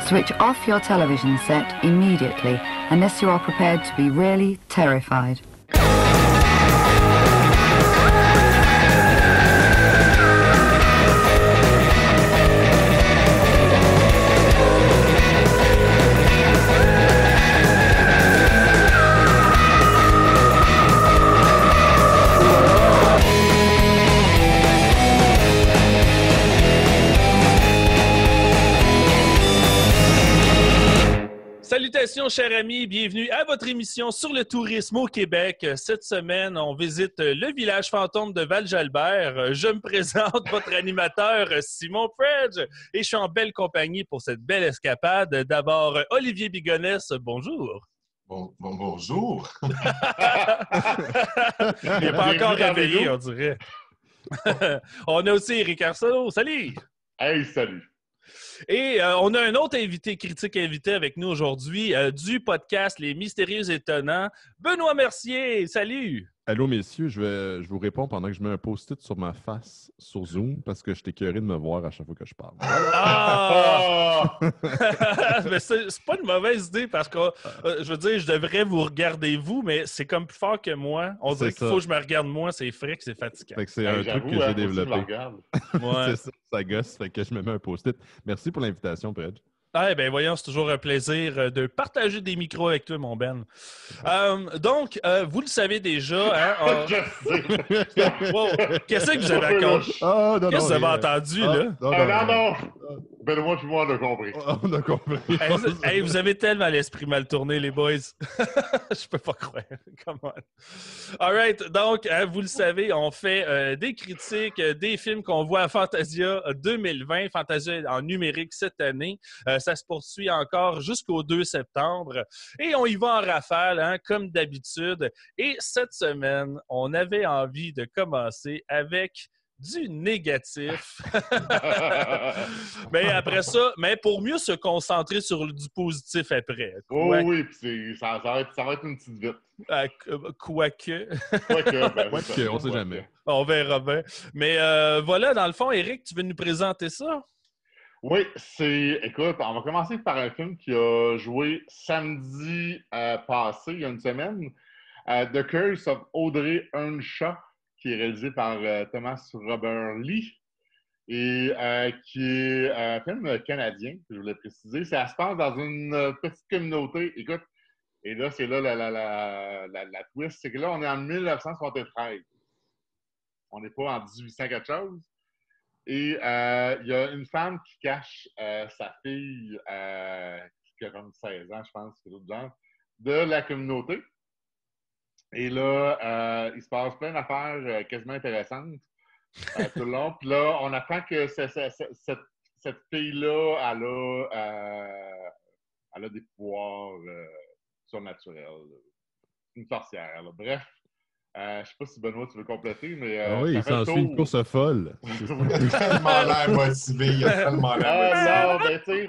Switch off your television set immediately unless you are prepared to be really terrified. Salutations, chers amis, bienvenue à votre émission sur le tourisme au Québec. Cette semaine, on visite le village fantôme de Val-Jalbert. Je me présente, votre animateur Simon Fredge, et je suis en belle compagnie pour cette belle escapade. D'abord, Olivier Bigonès, bonjour. Bonjour. Il n'est pas encore réveillé, on dirait. On a aussi Eric Arsenault, salut! Hey, salut! Et on a un autre critique invité avec nous aujourd'hui du podcast Les Mystérieux Étonnants, Benoît Mercier. Salut! Allô, messieurs, je vous réponds pendant que je mets un post-it sur ma face sur Zoom parce que je suis écœuré de me voir à chaque fois que je parle. Ah! Mais c'est pas une mauvaise idée parce que, je veux dire, je devrais vous regarder vous, mais c'est comme plus fort que moi. On dirait qu'il faut que je me regarde moi, c'est frais que c'est fatigant. Fait que c'est un truc que j'ai développé. Ouais. C'est ça, ça gosse, fait que je me mets un post-it. Merci pour l'invitation, Fred. Ah, ben voyons, c'est toujours un plaisir de partager des micros avec toi, mon Ben. Donc, vous le savez déjà, hein? Wow, qu'est-ce que vous avez raconté? Qu'est-ce que vous avez entendu, là? Non. Benoît et moi, on a compris. On a compris. Hey, vous avez tellement l'esprit mal tourné, les boys. Je peux pas croire. Come on. All right. Donc, vous le savez, on fait des critiques, des films qu'on voit à Fantasia 2020, Fantasia en numérique cette année. Ça se poursuit encore jusqu'au 2 septembre. Et on y va en rafale, hein, comme d'habitude. Et cette semaine, on avait envie de commencer avec du négatif. Mais après ça, mais pour mieux se concentrer sur du positif après. Oui, puis ça va être une petite vite. Quoique, on sait jamais. On verra bien. Mais voilà, dans le fond, Eric, tu veux nous présenter ça? Oui, écoute, on va commencer par un film qui a joué samedi passé, il y a une semaine, The Curse of Audrey Earnshaw, qui est réalisé par Thomas Robert Lee et qui est un film canadien, que je voulais préciser. Ça se passe dans une petite communauté. Écoute, et là, c'est là la twist, c'est que là, on est en 1973. On n'est pas en 1800 quelque chose. Et il y a une femme qui cache sa fille, qui a comme 16 ans, je pense, c'est l'autre genre, de la communauté. Et là, il se passe plein d'affaires quasiment intéressantes tout le long. Puis là, on apprend que cette fille-là, elle a des pouvoirs surnaturels. Une sorcière. Là. Bref, je ne sais pas si Benoît, tu veux compléter, mais... oui, il s'en suit une course folle. Il a tellement l'air motivé. Il a tellement l'air motivé.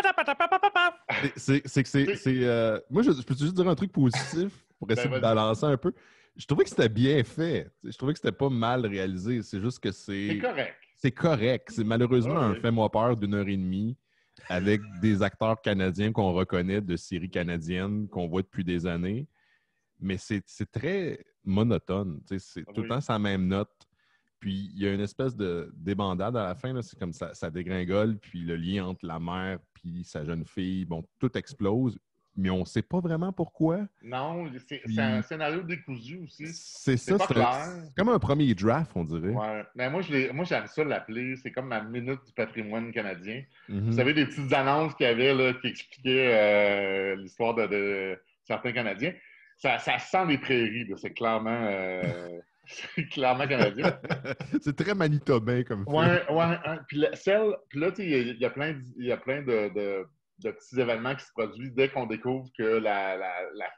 Moi, je peux juste dire un truc positif pour essayer de balancer un peu. Je trouvais que c'était bien fait. Je trouvais que c'était pas mal réalisé. C'est juste que c'est correct. C'est correct. C'est malheureusement un fais-moi peur d'1h30 avec des acteurs canadiens qu'on reconnaît de séries canadiennes qu'on voit depuis des années. Mais c'est très monotone. C'est tout le temps sa même note. Puis il y a une espèce de débandade à la fin. Là. C'est comme ça dégringole. Puis le lien entre la mère puis sa jeune fille, bon, tout explose. Mais on ne sait pas vraiment pourquoi. Non, c'est un scénario décousu aussi. C'est pas clair. C'est comme un premier draft, on dirait. Ouais. Mais moi, j'aime ça l'appeler. C'est comme ma minute du patrimoine canadien. Mm-hmm. Vous savez, des petites annonces qu'il y avait là, qui expliquaient l'histoire de certains Canadiens. Ça sent les prairies. Là. C'est clairement canadien. C'est très manitobain comme film. Ouais. Puis là, il y a plein de petits événements qui se produisent dès qu'on découvre que la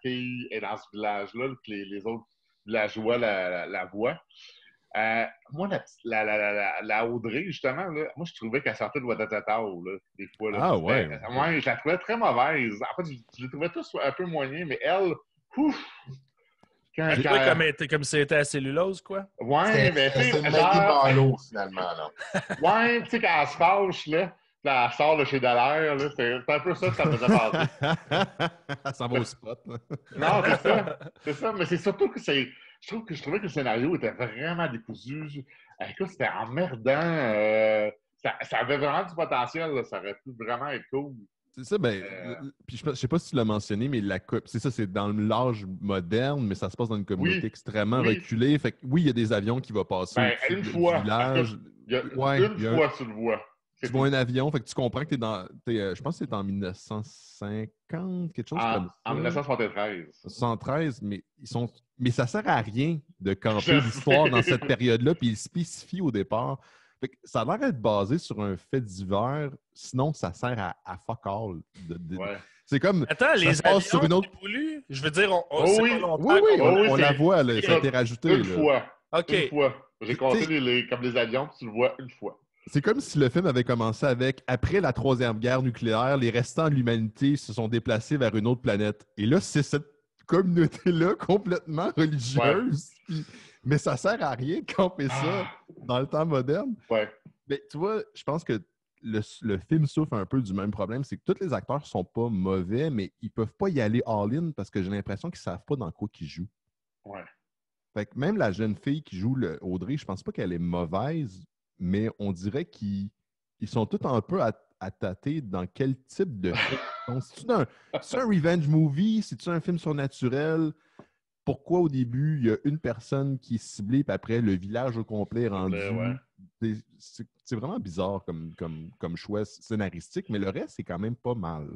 fille est dans ce village-là, que les autres villageois la voient. Moi, la Audrey, justement, là, moi, je trouvais qu'elle sortait de Ouattatao, là, des fois. Là, ouais. Moi, je la trouvais très mauvaise. En fait, je les trouvais tous un peu moyens, mais elle, ouf! Comme si c'était à cellulose, quoi? Ouais, mais c'est le mec des ballots, finalement, là. Ouais, tu sais, quand elle se fâche, là, Là, elle sort de chez Dallaire, là. C'est un peu ça que ça me faisait penser. Elle s'en va au spot. Là. Non, c'est ça. C'est ça. Mais c'est surtout que je trouvais que le scénario était vraiment décousu. Écoute, c'était emmerdant. Ça avait vraiment du potentiel, là. Ça aurait pu vraiment être cool. C'est ça, puis je sais pas si tu l'as mentionné, mais c'est ça, c'est dans l'âge moderne, mais ça se passe dans une communauté extrêmement reculée. Fait que oui, il y a des avions qui vont passer une fois. du village. Il y a une fois, tu le vois. Tu vois un avion, fait que tu comprends que je pense que c'est en 1950, quelque chose comme ça. En 1973. 1973, mais ça sert à rien de camper l'histoire dans cette période-là, puis il spécifie au départ. Fait que ça a l'air d'être basé sur un fait divers, sinon ça sert à fuck all. C'est comme. Attends, ça les se passe sur une autre. Polluent, je veux dire, on la voit, là, ça a été rajouté. Une fois. OK. Une fois. J'ai compté comme les avions, puis tu le vois une fois. C'est comme si le film avait commencé avec « Après la Troisième Guerre nucléaire, les restants de l'humanité se sont déplacés vers une autre planète. » Et là, c'est cette communauté-là complètement religieuse. Ouais. Mais ça sert à rien de camper ça dans le temps moderne. Ouais. Mais tu vois, je pense que le film souffre un peu du même problème. C'est que tous les acteurs sont pas mauvais, mais ils peuvent pas y aller all-in parce que j'ai l'impression qu'ils savent pas dans quoi ils jouent. Ouais. Fait que même la jeune fille qui joue Audrey, je pense pas qu'elle est mauvaise, mais on dirait qu'ils sont tous un peu à tâter dans quel type de film. C'est-tu un revenge movie? C'est-tu un film surnaturel? Pourquoi au début, il y a une personne qui est ciblée, puis après, le village au complet est rendu? C'est vraiment bizarre comme choix scénaristique, mais le reste, c'est quand même pas mal.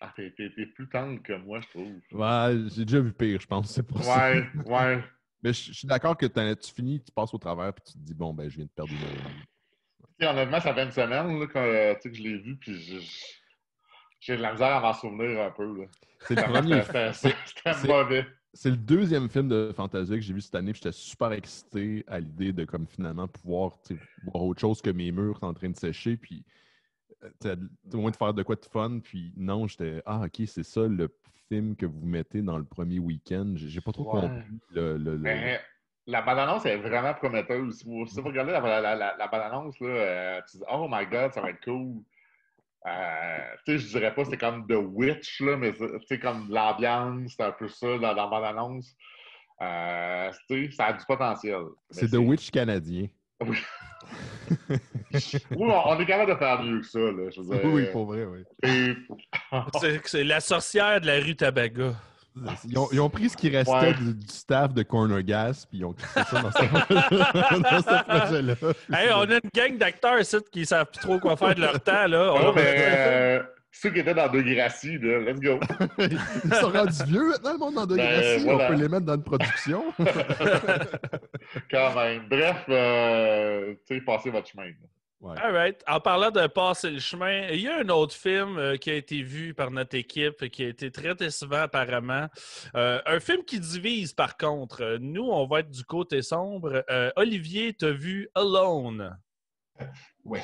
Ah, t'es plus tendre que moi, je trouve. Ouais, j'ai déjà vu pire, je pense. C'est pour ça. Ouais. Mais je suis d'accord que tu finis, tu passes au travers, puis tu te dis, bon, ben, je viens de perdre une heure. Honnêtement, ça fait une semaine là, que je l'ai vu, puis j'ai de la misère à m'en souvenir un peu. Là. C'est le premier. C'était mauvais. C'est le deuxième film de Fantasia que j'ai vu cette année, puis j'étais super excité à l'idée de comme finalement pouvoir voir autre chose que mes murs en train de sécher, puis au moins de faire de quoi de fun, puis non, j'étais « Ah, OK, c'est ça le film que vous mettez dans le premier week-end. » J'ai pas trop compris Mais la bande-annonce est vraiment prometteuse. Si vous regardez la bande-annonce, là, tu dis « Oh my God, ça va être cool. » Je dirais pas c'est comme The Witch, là, mais c'est comme l'ambiance, c'est un peu ça dans la bande-annonce. Ça a du potentiel. C'est The Witch canadien. Oui. Oui, on est capable de faire mieux que ça. Là, je veux dire. Oui, pour vrai, oui. C'est la sorcière de la rue Tabaga. Ils ont pris ce qui restait du staff de Corner Gas, puis ils ont quitté ça dans ce projet-là. Hey, on a une gang d'acteurs ici qui ne savent plus trop quoi faire de leur temps. Là. Ceux qui étaient dans Degrassi, là, let's go. Ils sont rendus vieux maintenant, le monde dans Degrassi. Voilà. On peut les mettre dans une production. Quand même. Bref, passez votre chemin. Ouais. All right. En parlant de passer le chemin, il y a un autre film qui a été vu par notre équipe, qui a été très décevant apparemment. Un film qui divise par contre. Nous, on va être du côté sombre. Olivier, t'as vu Alone? Oui.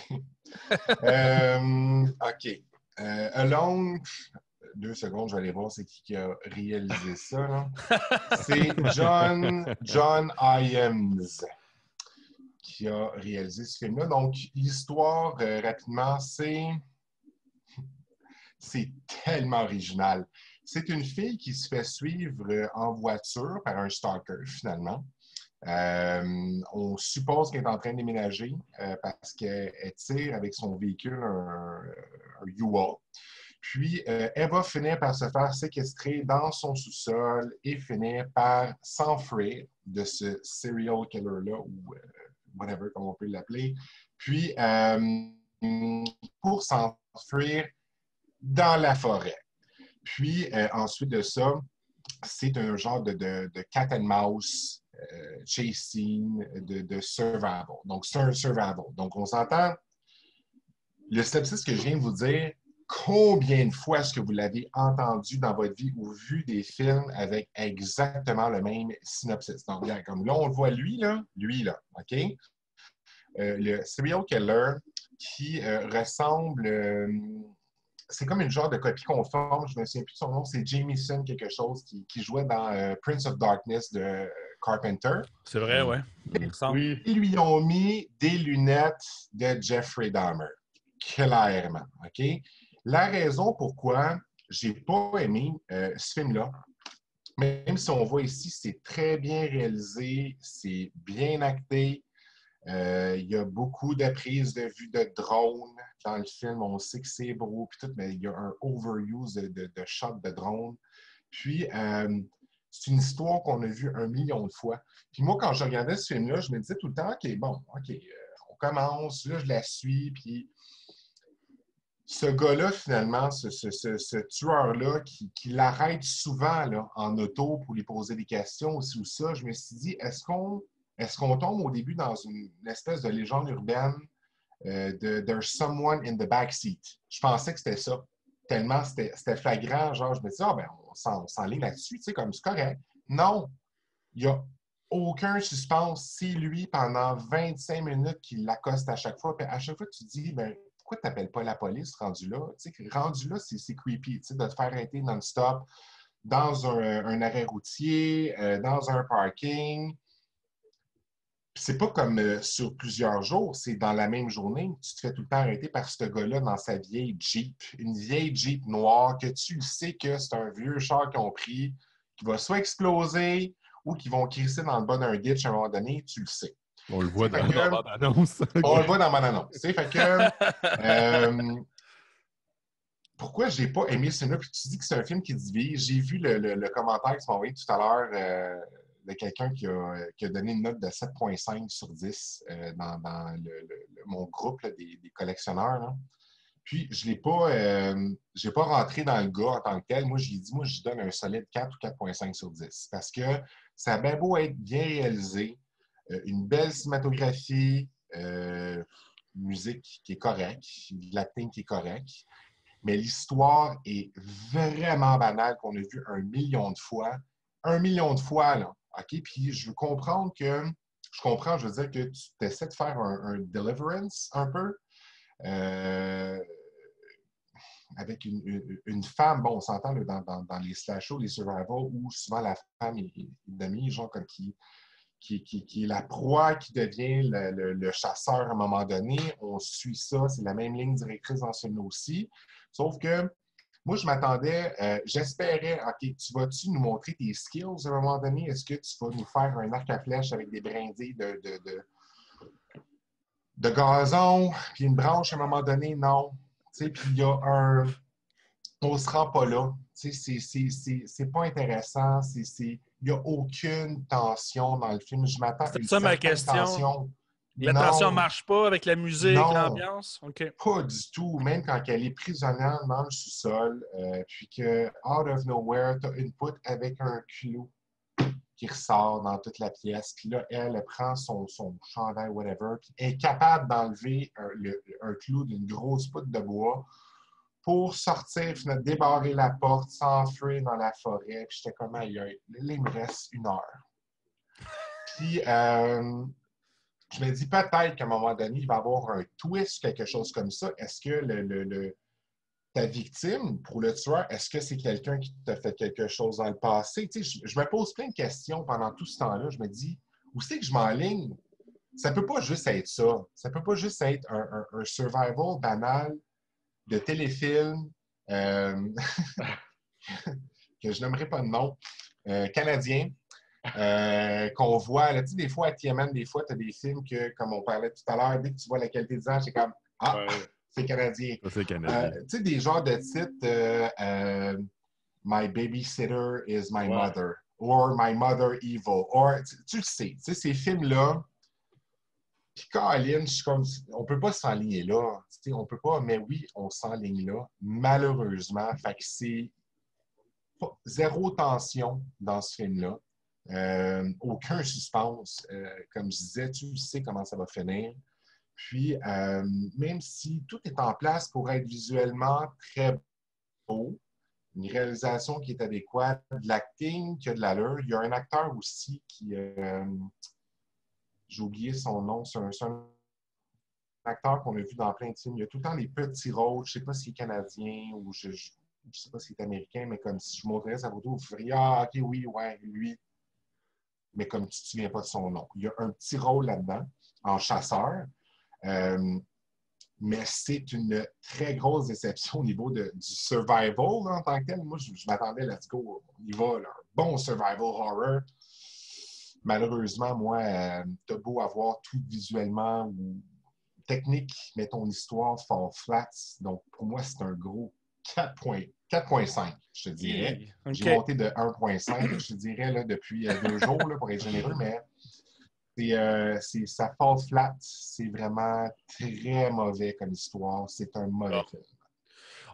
OK. Alone, 2 secondes, je vais aller voir c'est qui a réalisé ça. Là. C'est John Hyams qui a réalisé ce film-là. Donc, l'histoire, rapidement, c'est tellement original. C'est une fille qui se fait suivre en voiture par un stalker, finalement. On suppose qu'elle est en train de déménager parce qu'elle tire avec son véhicule un U-Haul. Puis, elle va finir par se faire séquestrer dans son sous-sol et finir par s'enfuir de ce serial killer-là ou whatever, comme on peut l'appeler. Puis, pour s'enfuir dans la forêt. Puis, ensuite de ça, c'est un genre de cat and mouse chasing, de survival. Donc, c'est un survival. Donc, on s'entend. Le synopsis que je viens de vous dire, combien de fois est-ce que vous l'avez entendu dans votre vie ou vu des films avec exactement le même synopsis? Donc, bien, comme là, on le voit lui, là, OK? Le serial killer qui ressemble... c'est comme une genre de copie conforme, je ne me souviens plus de son nom, c'est Jameson quelque chose qui jouait dans Prince of Darkness de Carpenter. C'est vrai, ouais. Oui. Ils lui ont mis des lunettes de Jeffrey Dahmer. clairement. OK? La raison pourquoi j'ai pas aimé ce film-là, même si on voit ici, c'est très bien réalisé, c'est bien acté. Il y a beaucoup de prises de vue de drone dans le film. On sait que c'est beau, puis tout, mais il y a un overuse de shots de drone. Puis, c'est une histoire qu'on a vue 1 million de fois. Puis moi, quand je regardais ce film-là, je me disais tout le temps, OK, bon, OK, on commence, là, je la suis, puis ce gars-là, finalement, ce tueur-là, qui l'arrête souvent là, en auto pour lui poser des questions aussi ou ça, je me suis dit, est-ce qu'on tombe au début dans une espèce de légende urbaine de There's someone in the backseat? Je pensais que c'était ça. Tellement c'était flagrant, genre, je me disais, ah ben, on s'enligne là-dessus, tu sais, comme c'est correct. Non, il n'y a aucun suspense. C'est lui, pendant 25 minutes, qui l'accoste à chaque fois. Puis à chaque fois, tu te dis, ben, pourquoi tu n'appelles pas la police rendu là? Tu sais, rendu là, c'est creepy, tu sais, de te faire arrêter non-stop dans un arrêt routier, dans un parking. Puis c'est pas comme sur plusieurs jours, c'est dans la même journée. Tu te fais tout le temps arrêter par ce gars-là dans sa vieille Jeep. Une vieille Jeep noire que tu le sais que c'est un vieux char qu'ils ont pris, qui va soit exploser ou qui vont crisser dans le bas d'un ditch à un moment donné, tu le sais. On le voit dans la bande-annonce. On le voit dans mon annonce. Fait que pourquoi j'ai pas aimé ce film-là? Puis tu dis que c'est un film qui divise. J'ai vu le commentaire que tu m'as envoyé tout à l'heure de quelqu'un qui a donné une note de 7,5 sur 10 dans mon groupe là, des collectionneurs. Là. Puis, je n'ai pas rentré dans le gars en tant que tel. Moi, j'ai dit, moi, je donne un solide 4 ou 4,5 sur 10. Parce que ça a bien beau être bien réalisé, une belle cinématographie, musique qui est correcte, de l'acting qui est correct. Mais l'histoire est vraiment banale, qu'on a vu 1 million de fois. 1 million de fois, là. OK? Puis je veux comprendre que... je veux dire que tu essaies de faire un deliverance un peu. Avec une femme, bon, on s'entend dans les slashers, les survivals, où souvent la femme est demi, genre comme qui est la proie, qui devient le chasseur à un moment donné. On suit ça, c'est la même ligne directrice dans ce film aussi. Sauf que moi, je m'attendais, j'espérais, OK, vas-tu nous montrer tes skills à un moment donné? Est-ce que tu vas nous faire un arc à flèche avec des brindilles de gazon, puis une branche à un moment donné? Non. Puis il y a on se rend pas là. C'est pas intéressant. Il n'y a aucune tension dans le film. Je m'attends à C'est une ça ma certaine question. tension. La tension ne marche pas avec la musique, l'ambiance? Okay. Pas du tout. Même quand elle est prisonnière dans le sous-sol, puis que, out of nowhere, tu as une poutre avec un clou qui ressort dans toute la pièce. Puis là, elle prend son chandail, whatever, puis est capable d'enlever un clou d'une grosse poutre de bois pour sortir, débarrer la porte, s'enfuir dans la forêt. Puis j'étais comme, aïe, il me reste 1 heure. Puis, je me dis peut-être qu'à un moment donné, il va y avoir un twist, quelque chose comme ça. Est-ce que ta victime, pour le tueur, est-ce que c'est quelqu'un qui t'a fait quelque chose dans le passé? Tu sais, je me pose plein de questions pendant tout ce temps-là. Je me dis, où c'est que je m'enligne? Ça peut pas juste être ça. Ça peut pas juste être un survival banal de téléfilm que je n'aimerais pas de nom, canadien. Qu'on voit, là, tu sais, des fois à TMN, des fois, tu as des films que, comme on parlait tout à l'heure, dès que tu vois la qualité des images, c'est comme ah, ouais. C'est canadien. C'est canadien. Tu sais, des genres de titres My babysitter is my mother, or My mother evil, or tu le sais, tu sais, ces films-là. Puis Colin, je suis comme, on peut pas s'enligner là. Tu sais, on peut pas, mais oui, on s'enligne là, malheureusement. Fait que c'est zéro tension dans ce film-là. Aucun suspense. Comme je disais, tu sais comment ça va finir. Puis, même si tout est en place pour être visuellement très beau, une réalisation qui est adéquate, de l'acting qui a de l'allure. Il y a un acteur aussi qui... j'ai oublié son nom. C'est un acteur qu'on a vu dans plein de films. Il y a tout le temps des petits rôles. Je ne sais pas s'il est canadien ou je ne sais pas s'il est américain, mais comme si je montrais sa photo, vous feriez « Ah, OK, oui, ouais, lui. » Mais comme tu ne te souviens pas de son nom. Il y a un petit rôle là-dedans, en chasseur. mais c'est une très grosse déception au niveau du survival là, en tant que tel. Moi, je m'attendais, let's go, on y va, là, un bon survival horror. Malheureusement, moi, t'as beau avoir tout visuellement ou technique, mais ton histoire fall flat. Donc, pour moi, c'est un gros 4.5, je te dirais. Okay. J'ai monté de 1.5, je te dirais, là, depuis 2 jours, là, pour être généreux, mais ça fall flat. C'est vraiment très mauvais comme histoire. C'est un mauvais film.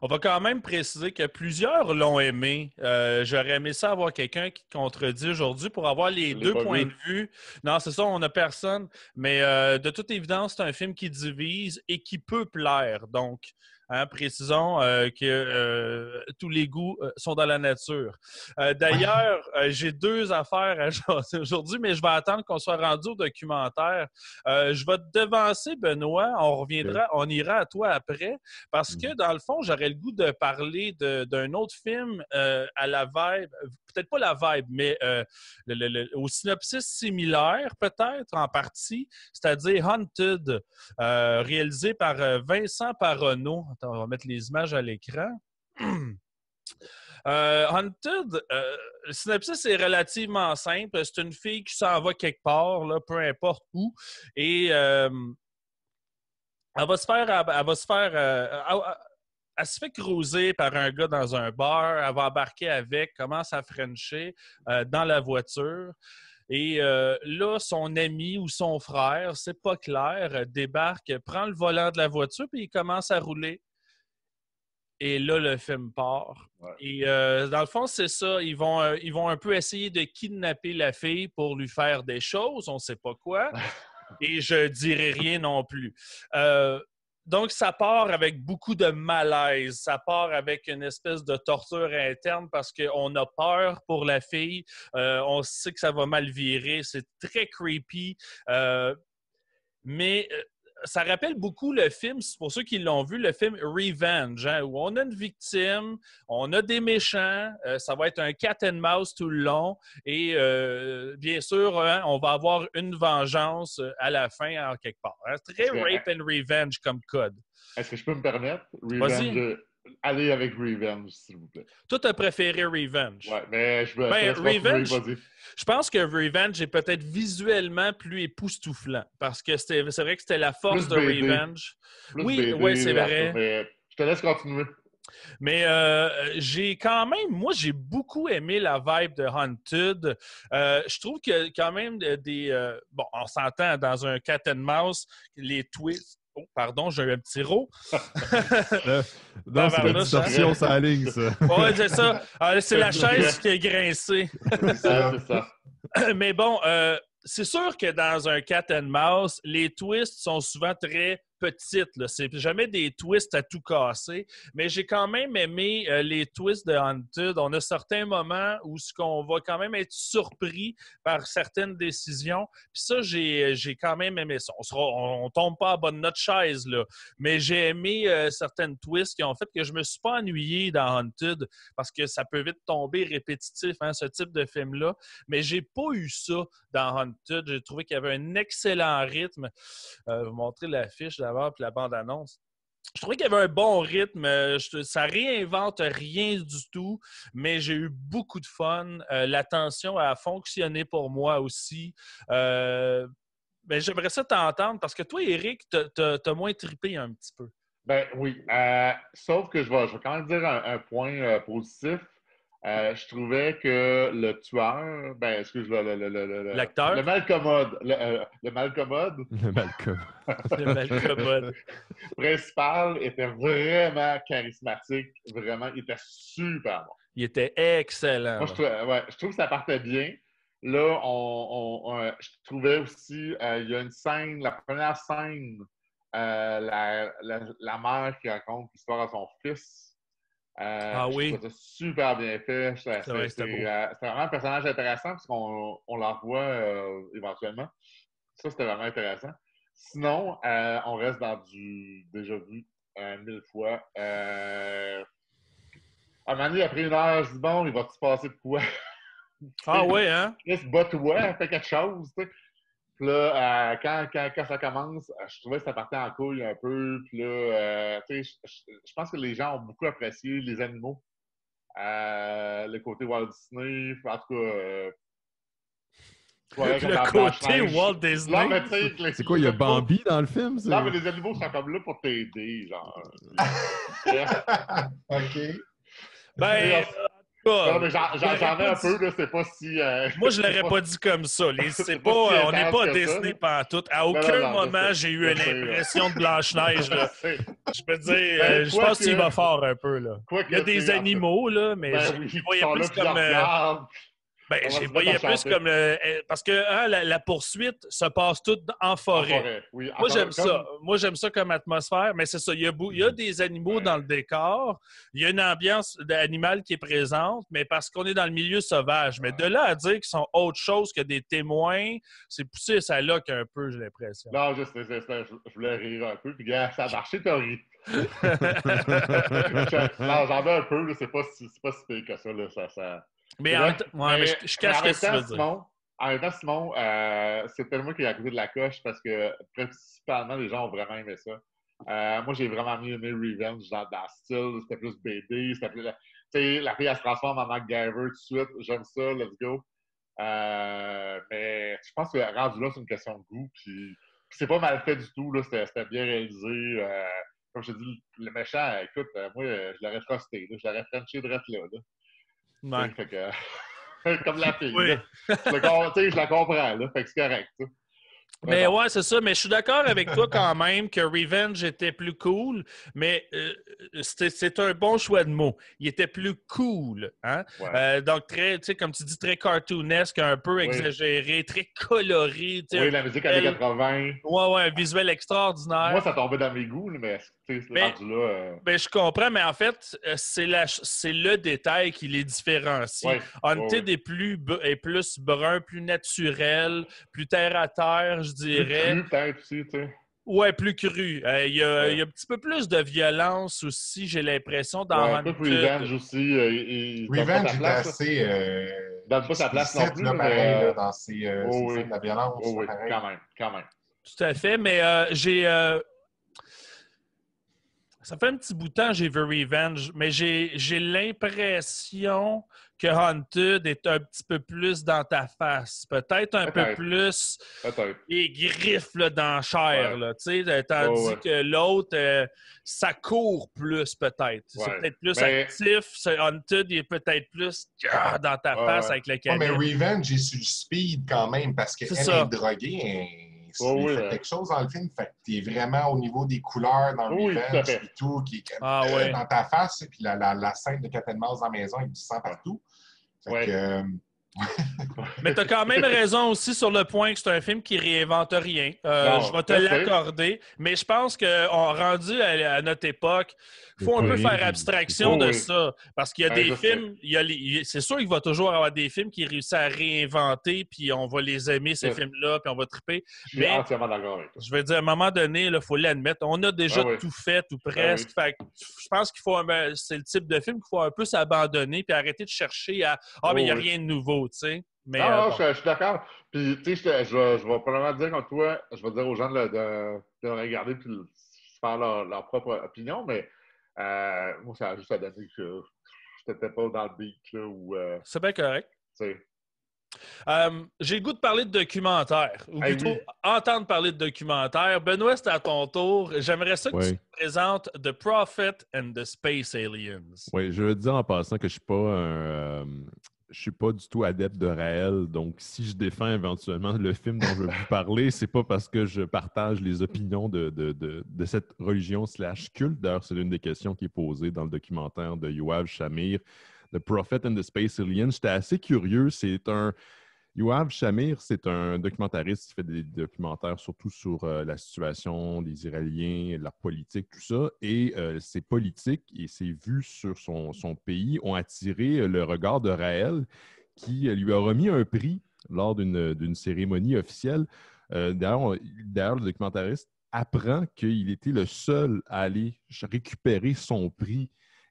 On va quand même préciser que plusieurs l'ont aimé. J'aurais aimé ça avoir quelqu'un qui contredit aujourd'hui pour avoir les deux points de vue. Non, c'est ça, on n'a personne. Mais de toute évidence, c'est un film qui divise et qui peut plaire. Donc, précisons que tous les goûts sont dans la nature. D'ailleurs, j'ai 2 affaires à jaser aujourd'hui, mais je vais attendre qu'on soit rendu au documentaire. Je vais te devancer, Benoît. On ira à toi après. Parce que, dans le fond, j'aurais le goût de parler d'un autre film à la vibe, peut-être pas la vibe, mais au synopsis similaire, peut-être, en partie, c'est-à-dire Hunted, réalisé par Vincent Parronneau. Attends, on va mettre les images à l'écran. Hunted, le synopsis est relativement simple. C'est une fille qui s'en va quelque part, là, peu importe où, et elle se fait cruiser par un gars dans un bar, elle va embarquer avec, commence à frencher dans la voiture. Et là, son ami ou son frère, c'est pas clair, débarque, prend le volant de la voiture puis il commence à rouler. Et là, le film part. Ouais. Et dans le fond, c'est ça. Ils vont un peu essayer de kidnapper la fille pour lui faire des choses. On ne sait pas quoi. Et je dirai rien non plus. Donc, ça part avec beaucoup de malaise. Ça part avec une espèce de torture interne parce qu'on a peur pour la fille. On sait que ça va mal virer. C'est très creepy. Mais ça rappelle beaucoup le film, pour ceux qui l'ont vu, le film Revenge, hein, où on a une victime, on a des méchants, ça va être un cat and mouse tout le long, et bien sûr, hein, on va avoir une vengeance à la fin, en quelque part. Hein. Très rape and revenge comme code. Est-ce que je peux me permettre? Revenge, allez avec Revenge, s'il vous plaît. Toi, t'as préféré Revenge. Ouais, mais Revenge, je pense que Revenge est peut-être visuellement plus époustouflant parce que c'est vrai que c'était la force de Revenge. Oui, c'est vrai. Mais je te laisse continuer. Mais j'ai beaucoup aimé la vibe de Hunted. Je trouve qu'il y a quand même bon, on s'entend dans un cat and mouse, les twists. Oh, pardon, j'ai eu un petit rot. Non, c'est la distorsion sur la ligne, ça. Oui, c'est ça. C'est la chaise qui est grincée. C'est ça. Mais bon, c'est sûr que dans un cat and mouse, les twists sont souvent très petites. Là. C'est jamais des twists à tout casser. Mais j'ai quand même aimé les twists de Hunted. On a certains moments où on va quand même être surpris par certaines décisions. Puis ça, j'ai quand même aimé ça. On tombe pas à bas de notre chaise, là. Mais j'ai aimé certaines twists qui ont fait que je me suis pas ennuyé dans Hunted parce que ça peut vite tomber répétitif, hein, ce type de film-là. Mais j'ai pas eu ça dans Hunted. J'ai trouvé qu'il y avait un excellent rythme. Je vais vous montrer l'affiche d'abord puis la bande-annonce. Je trouvais qu'il y avait un bon rythme. Ça réinvente rien du tout, mais j'ai eu beaucoup de fun. La tension a fonctionné pour moi aussi. Ben, j'aimerais ça t'entendre parce que toi, Éric, t'as moins trippé un petit peu. Ben oui. Sauf que je vais quand même dire un point positif. Je trouvais que le tueur, l'acteur, le malcommode, le malcommode principal était vraiment charismatique, vraiment, il était super bon. Il était excellent. Moi, je trouve que ça partait bien. Là, je trouvais aussi, il y a une scène, la première scène, la mère qui raconte l'histoire à son fils. Oui. Je trouve ça super bien fait. C'était vraiment un personnage intéressant parce qu'on la revoit éventuellement. Ça, c'était vraiment intéressant. Sinon, on reste dans du déjà vu 1000 fois. À un moment donné, après 1 heure, je dis bon, il va se passer de quoi? Oui, hein? Bats-toi, fais quelque chose. T'sais. Puis là, quand ça commence, je trouvais que ça partait en couille un peu. Puis là, tu sais, je pense que les gens ont beaucoup apprécié les animaux. Le côté Walt Disney, en tout cas, Le côté Walt Disney. Non, mais tu sais, c'est quoi, il y a Bambi dans le film? Non, mais les animaux sont comme là pour t'aider, genre. OK. Ben, non, mais j'en ai un peu, là, c'est pas si... moi, je l'aurais pas dit comme ça. C'est Pas, pas si on n'est intense pas que Disney ça. pantoute. À aucun non, moment, je sais. j'ai eu une Je sais, là. impression de Blanche-Neige. Là. Je peux dire, Ben, je quoi pense que- qu'il va fort un peu. Là. Quoi Il y a que, des tu sais, animaux, là, mais Ben je oui, les ils voyais sont là, plus puis ils comme... regardent. Ben, On va je se les mettre voyais à plus chanter. comme... parce que la poursuite se passe toute en En forêt. forêt, oui. Moi, Encore, j'aime comme- ça. Moi, j'aime ça comme atmosphère, mais c'est ça. Il y a des animaux dans le décor. Il y a une ambiance animale qui est présente, mais parce qu'on est dans le milieu sauvage. Mais de là à dire qu'ils sont autre chose que des témoins, c'est poussé ça là qu'un peu, j'ai l'impression. Non, je voulais rire un peu, puis gars, ça a marché, t'as ri. Non, j'en ai un peu, là, c'est pas si pire que ça, là, Mais en même temps, ouais, mais je cache ce que tu veux dire. En même temps, Simon, c'est peut-être moi qui ai à côté de la coche parce que principalement, les gens ont vraiment aimé ça. Moi, j'ai vraiment mieux aimé Revenge dans le style. C'était plus BD. C'était plus. Tu sais, la fille, elle se transforme en MacGyver tout de suite. J'aime ça, let's go. Mais je pense que rendu là, c'est une question de goût. Puis c'est pas mal fait du tout. Là. C'était bien réalisé. Comme je te dis, le méchant, écoute, moi, je l'aurais trusté. Je l'aurais frenché de reste là. Ouais. Fait que. Comme la fille. Oui. Là. Je la comprends, là. Fait que c'est correct. Ça. Mais bon. ouais, c'est ça. Mais je suis d'accord avec toi quand même que Revenge était plus cool, mais c'est un bon choix de mots. Il était plus cool. Hein? Ouais. Donc, très, comme tu dis, très cartoonesque, un peu exagéré, très coloré. Oui, la musique années 80. Ouais, un visuel extraordinaire. Moi, ça tombait dans mes goûts, mais c'est rendu là. Ben, je comprends, mais en fait, c'est le détail qui les différencie. Ouais. Hunted est plus brun, plus naturel, plus terre à terre, je dirais. Plus cru, peut-être aussi, tu sais. Ouais, plus cru. Il y a un petit peu plus de violence aussi, j'ai l'impression, dans Hunted. Revenge aussi. Revenge est assez... donne pas sa place non plus. Là, pareil, là, dans ses scènes de violence. Oui, pareil. quand même. Tout à fait, mais j'ai... ça fait un petit bout de temps que j'ai vu Revenge, mais j'ai l'impression que Hunted est un petit peu plus dans ta face. Peut-être un peu plus les griffes là, dans la chair. Là, tandis que l'autre, ça court plus peut-être. C'est peut-être plus actif. Hunted il est peut-être plus dans ta face avec le calibre. Mais Revenge est sur le speed quand même parce qu'elle est droguée. Il fait quelque chose dans le film. Fait que t'es vraiment au niveau des couleurs dans le Revenge et tout, qui est dans ta face. Puis la scène de Cat and Mouse dans la maison, il y a du sang partout. Fait que, mais tu as quand même raison aussi sur le point que c'est un film qui réinvente rien. Je vais te l'accorder. Mais je pense qu'on rendu à notre époque, il faut un peu faire abstraction de ça. Parce qu'il y a des films, c'est sûr qu'il va toujours avoir des films qui réussissent à réinventer, puis on va les aimer, ces films-là, puis on va triper. Je suis entièrement d'accord avec toi. Je veux dire, à un moment donné, il faut l'admettre, on a déjà tout fait, ou presque. Fait que je pense qu'il faut, c'est le type de film qu'il faut un peu s'abandonner, puis arrêter de chercher à mais il n'y a rien de nouveau, tu sais. Mais, je suis d'accord. Puis, tu sais, je vais probablement dire comme toi, je vais dire aux gens de regarder puis de faire leur propre opinion, mais moi, ça a juste à donner que je n'étais pas dans le beat. Là, c'est bien correct. J'ai le goût de parler de documentaire, ou plutôt entendre parler de documentaire. Benoît, c'est à ton tour. J'aimerais ça que tu te présentes The Prophet and the Space Aliens. Oui, je veux dire en passant que je ne suis pas du tout adepte de Raël, donc si je défends éventuellement le film dont je veux vous parler, c'est pas parce que je partage les opinions de cette religion / culte. D'ailleurs, c'est l'une des questions qui est posée dans le documentaire de Yoav Shamir, The Prophet and the Space Aliens. J'étais assez curieux. Yoav Shamir, c'est un documentariste qui fait des documentaires surtout sur la situation des Israéliens, leur politique, tout ça. Et ses politiques et ses vues sur son pays ont attiré le regard de Raël, qui lui a remis un prix lors d'une cérémonie officielle. D'ailleurs, le documentariste apprend qu'il était le seul à aller récupérer son prix.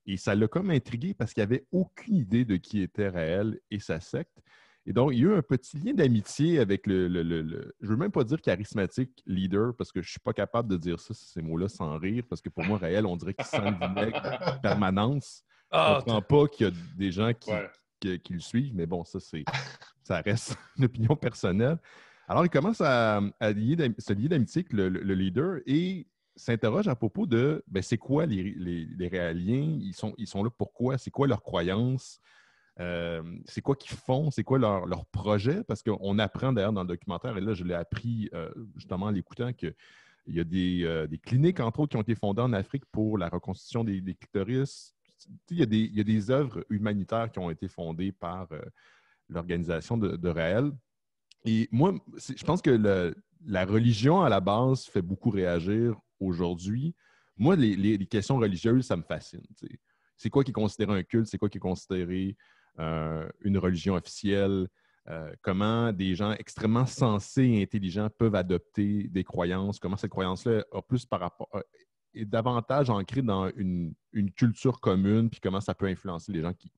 Et ça l'a comme intrigué parce qu'il n'avait aucune idée de qui était Raël et sa secte. Et donc, il y a eu un petit lien d'amitié avec je ne veux même pas dire charismatique leader, parce que je ne suis pas capable de dire ça, ces mots-là, sans rire, parce que pour moi, Raël, on dirait qu'il sent le vinaigre en permanence. Je ne comprends pas qu'il y a des gens qui le suivent, mais bon, ça reste une opinion personnelle. Alors, il commence à se lier d'amitié avec le leader et s'interroge à propos de c'est quoi les Raéliens, ils sont là pourquoi, c'est quoi leurs croyances. C'est quoi qu'ils font? C'est quoi leur projet? Parce qu'on apprend d'ailleurs dans le documentaire, et là, je l'ai appris justement en l'écoutant, qu'il y a des cliniques, entre autres, qui ont été fondées en Afrique pour la reconstitution des clitoris. Il y a des œuvres humanitaires qui ont été fondées par l'organisation de Raël. Et moi, je pense que la religion, à la base, fait beaucoup réagir aujourd'hui. Moi, les questions religieuses, ça me fascine. T'sais. C'est quoi qui est considéré un culte? C'est quoi qui est considéré une religion officielle, comment des gens extrêmement sensés et intelligents peuvent adopter des croyances, comment cette croyance-là est davantage ancrée dans une culture commune, puis comment ça peut influencer les gens qui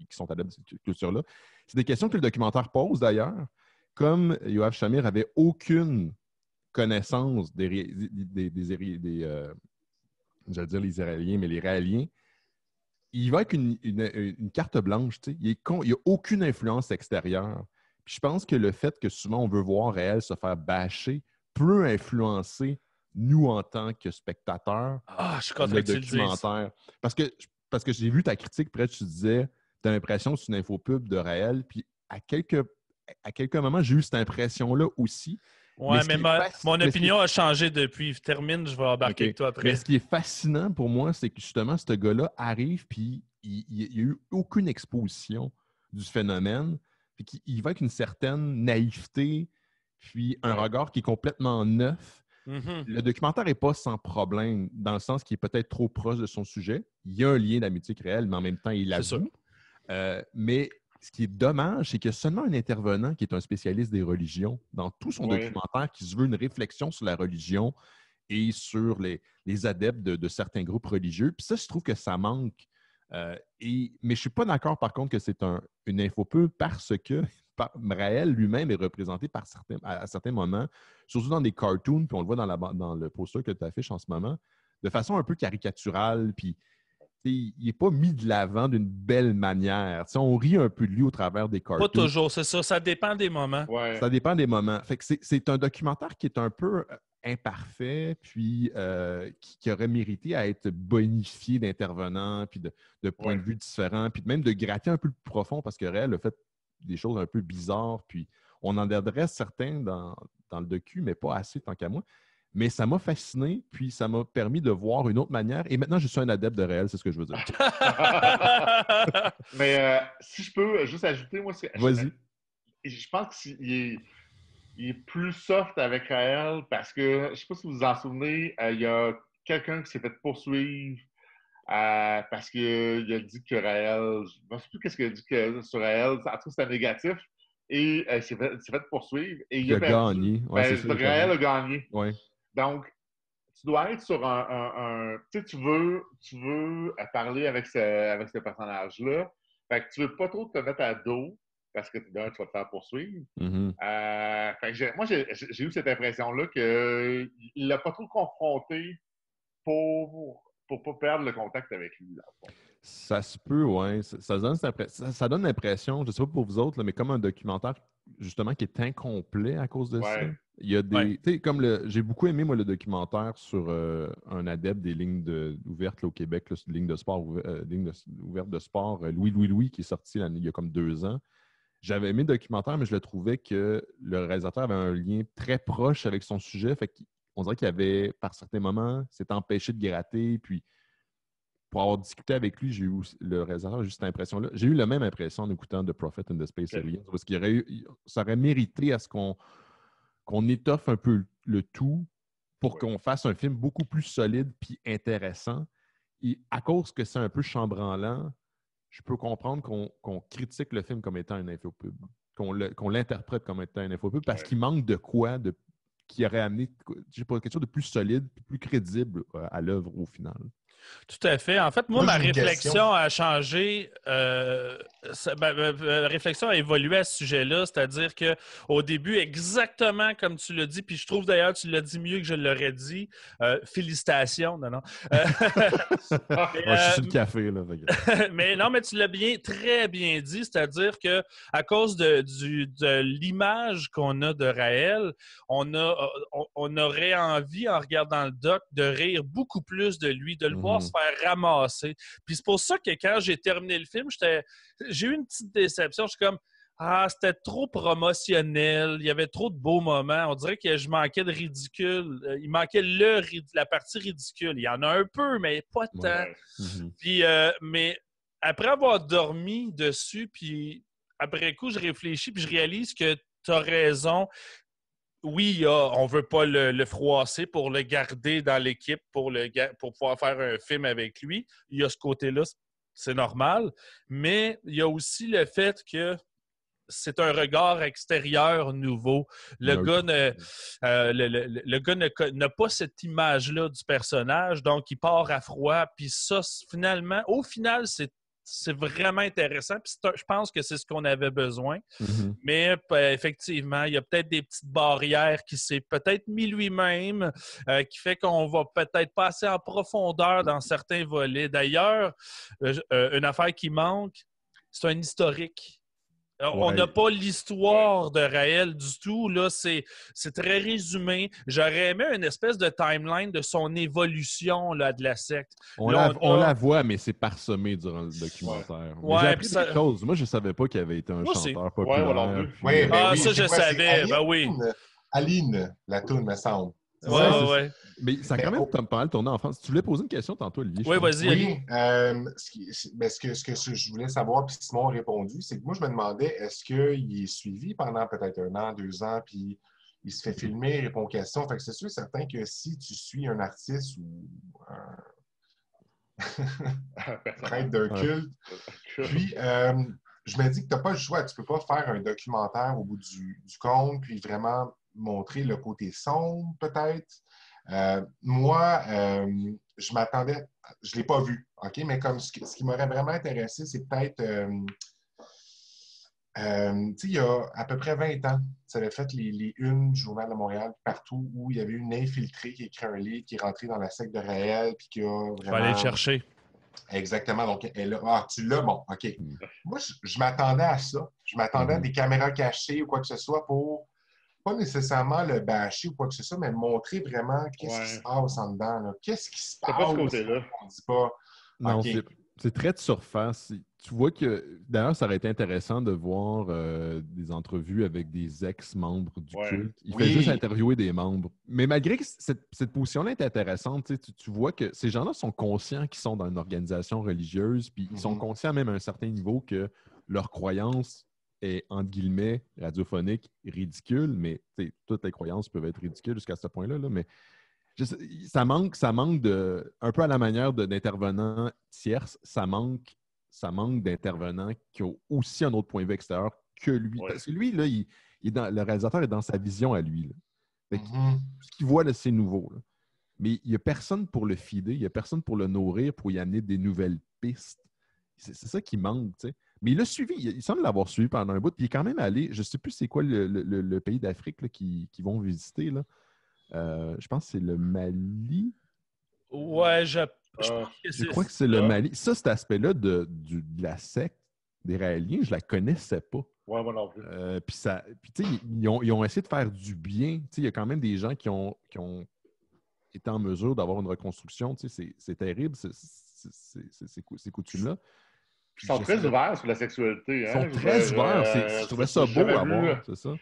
sont adeptes de cette culture-là. C'est des questions que le documentaire pose d'ailleurs. Comme Yoav Shamir n'avait aucune connaissance j'allais dire les Israéliens, mais les Raéliens, il va avec une carte blanche. Il n'y a aucune influence extérieure. Puis je pense que le fait que souvent on veut voir Raël se faire bâcher peut influencer nous en tant que spectateurs le documentaire. Parce que j'ai vu ta critique, après tu disais, tu as l'impression que c'est une infopub de Raël, puis à quelques moments, j'ai eu cette impression-là aussi. Oui, mais mon opinion a changé depuis. Termine, je vais embarquer avec toi après. Mais ce qui est fascinant pour moi, c'est que justement, ce gars-là arrive puis il n'y a eu aucune exposition du phénomène. Puis il va avec une certaine naïveté, puis un regard qui est complètement neuf. Mm-hmm. Le documentaire n'est pas sans problème, dans le sens qu'il est peut-être trop proche de son sujet. Il y a un lien d'amitié réel, mais en même temps, il l'avoue. Mais ce qui est dommage, c'est qu'il y a seulement un intervenant qui est un spécialiste des religions dans tout son documentaire qui se veut une réflexion sur la religion et sur les adeptes de certains groupes religieux. Puis ça, je trouve que ça manque. Mais je ne suis pas d'accord, par contre, que c'est une infopub parce que Raël lui-même est représenté à certains moments, surtout dans des cartoons, puis on le voit dans le poster que tu affiches en ce moment, de façon un peu caricaturale, puis il n'est pas mis de l'avant d'une belle manière. T'sais, on rit un peu de lui au travers des cartoons. Pas toujours, c'est ça. Ça dépend des moments. Ouais. Ça dépend des moments. Fait que c'est un documentaire qui est un peu imparfait, puis qui aurait mérité à être bonifié d'intervenants, puis de points de vue différents, puis même de gratter un peu plus profond, parce que Raël a fait des choses un peu bizarres, puis on en adresse certains dans le docu, mais pas assez tant qu'à moi. Mais ça m'a fasciné, puis ça m'a permis de voir une autre manière. Et maintenant, je suis un adepte de Raël, c'est ce que je veux dire. Mais si je peux juste ajouter, moi, vas-y. Je pense qu'il est plus soft avec Raël parce que, je ne sais pas si vous vous en souvenez, il y a quelqu'un qui s'est fait poursuivre parce qu'il a dit que Raël, je ne sais plus qu'est-ce qu'il a dit sur Raël, en tout cas, c'était négatif. Et il s'est fait poursuivre. Et il a gagné. Ouais, Raël a gagné. Ouais. Donc, tu dois être sur tu veux parler avec ce personnage-là. Fait que tu veux pas trop te mettre à dos parce que tu vas te faire poursuivre. Mm-hmm. Fait que moi, j'ai eu cette impression-là qu'il ne l'a pas trop confronté pour pas perdre le contact avec lui. Là. Ça se peut, oui. Ça donne l'impression, je ne sais pas pour vous autres, là, mais comme un documentaire justement qui est incomplet à cause de ça. Il y a des. Tu sais, j'ai beaucoup aimé, moi, le documentaire sur un adepte des lignes ouvertes là, au Québec, là, ligne de sport ouverte de sport, Louis, qui est sorti il y a comme 2 ans. J'avais aimé le documentaire, mais je le trouvais que le réalisateur avait un lien très proche avec son sujet. Fait qu'on dirait qu'il avait, par certains moments, s'est empêché de gratter, puis pour avoir discuté avec lui, le réalisateur a eu cette impression-là. J'ai eu la même impression en écoutant The Prophet and the Space Aliens, parce ça aurait mérité à ce qu'on étoffe un peu le tout pour qu'on fasse un film beaucoup plus solide puis intéressant. Et à cause que c'est un peu chambranlant, je peux comprendre qu'on critique le film comme étant un infopub, qu'on l'interprète comme étant un infopub, parce qu'il manque de quoi qui aurait amené quelque chose de plus solide, plus crédible à l'œuvre au final. Tout à fait. En fait, moi ma j'ai une réflexion question. a changé. Ma réflexion a évolué à ce sujet-là, c'est-à-dire que au début, exactement comme tu l'as dit, puis je trouve d'ailleurs que tu l'as dit mieux que je l'aurais dit. Félicitations, non, non. Mais, Je suis sur le café, là. mais non, mais tu l'as très bien dit, c'est-à-dire que à cause de l'image qu'on a de Raël, on aurait envie, en regardant le doc, de rire beaucoup plus de lui, de le voir se faire ramasser. Puis c'est pour ça que quand j'ai terminé le film, j'ai eu une petite déception. Je suis comme, c'était trop promotionnel. Il y avait trop de beaux moments. On dirait que je manquais de ridicule. Il manquait la partie ridicule. Il y en a un peu, mais pas tant. Ouais. Puis, mais après avoir dormi dessus, puis après coup, je réfléchis, puis je réalise que tu as raison. Oui, on ne veut pas le froisser pour le garder dans l'équipe, pour pouvoir faire un film avec lui. Il y a ce côté-là, c'est normal. Mais il y a aussi le fait que c'est un regard extérieur nouveau. Le gars n'a pas cette image-là du personnage, donc il part à froid. Puis ça, finalement, au final, c'est vraiment intéressant. Puis je pense que c'est ce qu'on avait besoin. Mais effectivement, il y a peut-être des petites barrières qui s'est peut-être mis lui-même, qui fait qu'on va peut-être passer en profondeur dans certains volets. D'ailleurs, une affaire qui manque, c'est un historique. On n'a pas l'histoire de Raël du tout. Là, c'est très résumé. J'aurais aimé une espèce de timeline de son évolution là, de la secte. On la voit, mais c'est parsemé durant le documentaire. Ouais, j'ai appris des choses. Moi, je ne savais pas qu'il avait été un chanteur populaire. Ça, je savais. Oui. Aline, la toune, me semble. Ouais. Mais ça a quand même pas mal tourné en France. Tu voulais poser une question tantôt, Olivier. Oui, vas-y, Ali. Ce que je voulais savoir, puis Simon a répondu, c'est que moi, je me demandais, est-ce qu'il est suivi pendant peut-être 1 an, 2 ans, puis il se fait filmer, il répond aux questions. Fait que c'est sûr et certain que si tu suis un artiste ou un prêtre d'un culte, puis je me dis que tu n'as pas le choix. Tu ne peux pas faire un documentaire au bout du compte, puis vraiment montrer le côté sombre, peut-être. Moi, je m'attendais, je ne l'ai pas vu, OK? Mais comme ce qui m'aurait vraiment intéressé, c'est peut-être, il y a à peu près 20 ans, ça avait fait les unes du Journal de Montréal, partout où il y avait une infiltrée qui a écrit un livre, qui est rentrée dans la secte de Raël, puis qui a vraiment... Il fallait le chercher. Exactement. Donc, tu l'as, bon, OK. Moi, je m'attendais à ça. Je m'attendais à des caméras cachées ou quoi que ce soit pour pas nécessairement le bâcher ou quoi que ce soit, mais montrer vraiment qu'est-ce qui se passe en dedans. Là. Qu'est-ce qui se passe? C'est pas ce côté-là. On dit pas. Non, okay. C'est très de surface. Tu vois que, d'ailleurs, ça aurait été intéressant de voir des entrevues avec des ex-membres du culte. Il fait juste interviewer des membres. Mais malgré que cette position-là est intéressante, tu vois que ces gens-là sont conscients qu'ils sont dans une organisation religieuse, puis ils sont conscients même à un certain niveau que leur croyance est, entre guillemets, radiophonique, ridicule, mais toutes les croyances peuvent être ridicules jusqu'à ce point-là, là, mais ça manque de, un peu à la manière d'intervenants tierces, ça manque d'intervenants qui ont aussi un autre point de vue extérieur que lui. Ouais. Parce que lui, là, le réalisateur est dans sa vision à lui. Ce qu'il voit, là, c'est nouveau. Là. Mais il n'y a personne pour le feeder, il n'y a personne pour le nourrir, pour y amener des nouvelles pistes. C'est ça qui manque, tu sais. Mais il l'a suivi, il semble l'avoir suivi pendant un bout, puis il est quand même allé, je ne sais plus c'est quoi le pays d'Afrique qu'ils vont visiter, là. Je pense que c'est le Mali. Ouais, je crois que c'est le Mali. Ça, cet aspect-là de la secte des Raéliens, je la connaissais pas. Ouais, moi non plus. Puis tu sais, ils ont essayé de faire du bien. Tu sais, il y a quand même des gens qui ont été en mesure d'avoir une reconstruction. Tu sais, c'est terrible, ces coutumes-là. Ils sont très ouverts sur la sexualité. Ils sont très ouverts. Je trouvais ça beau à voir, c'est ça?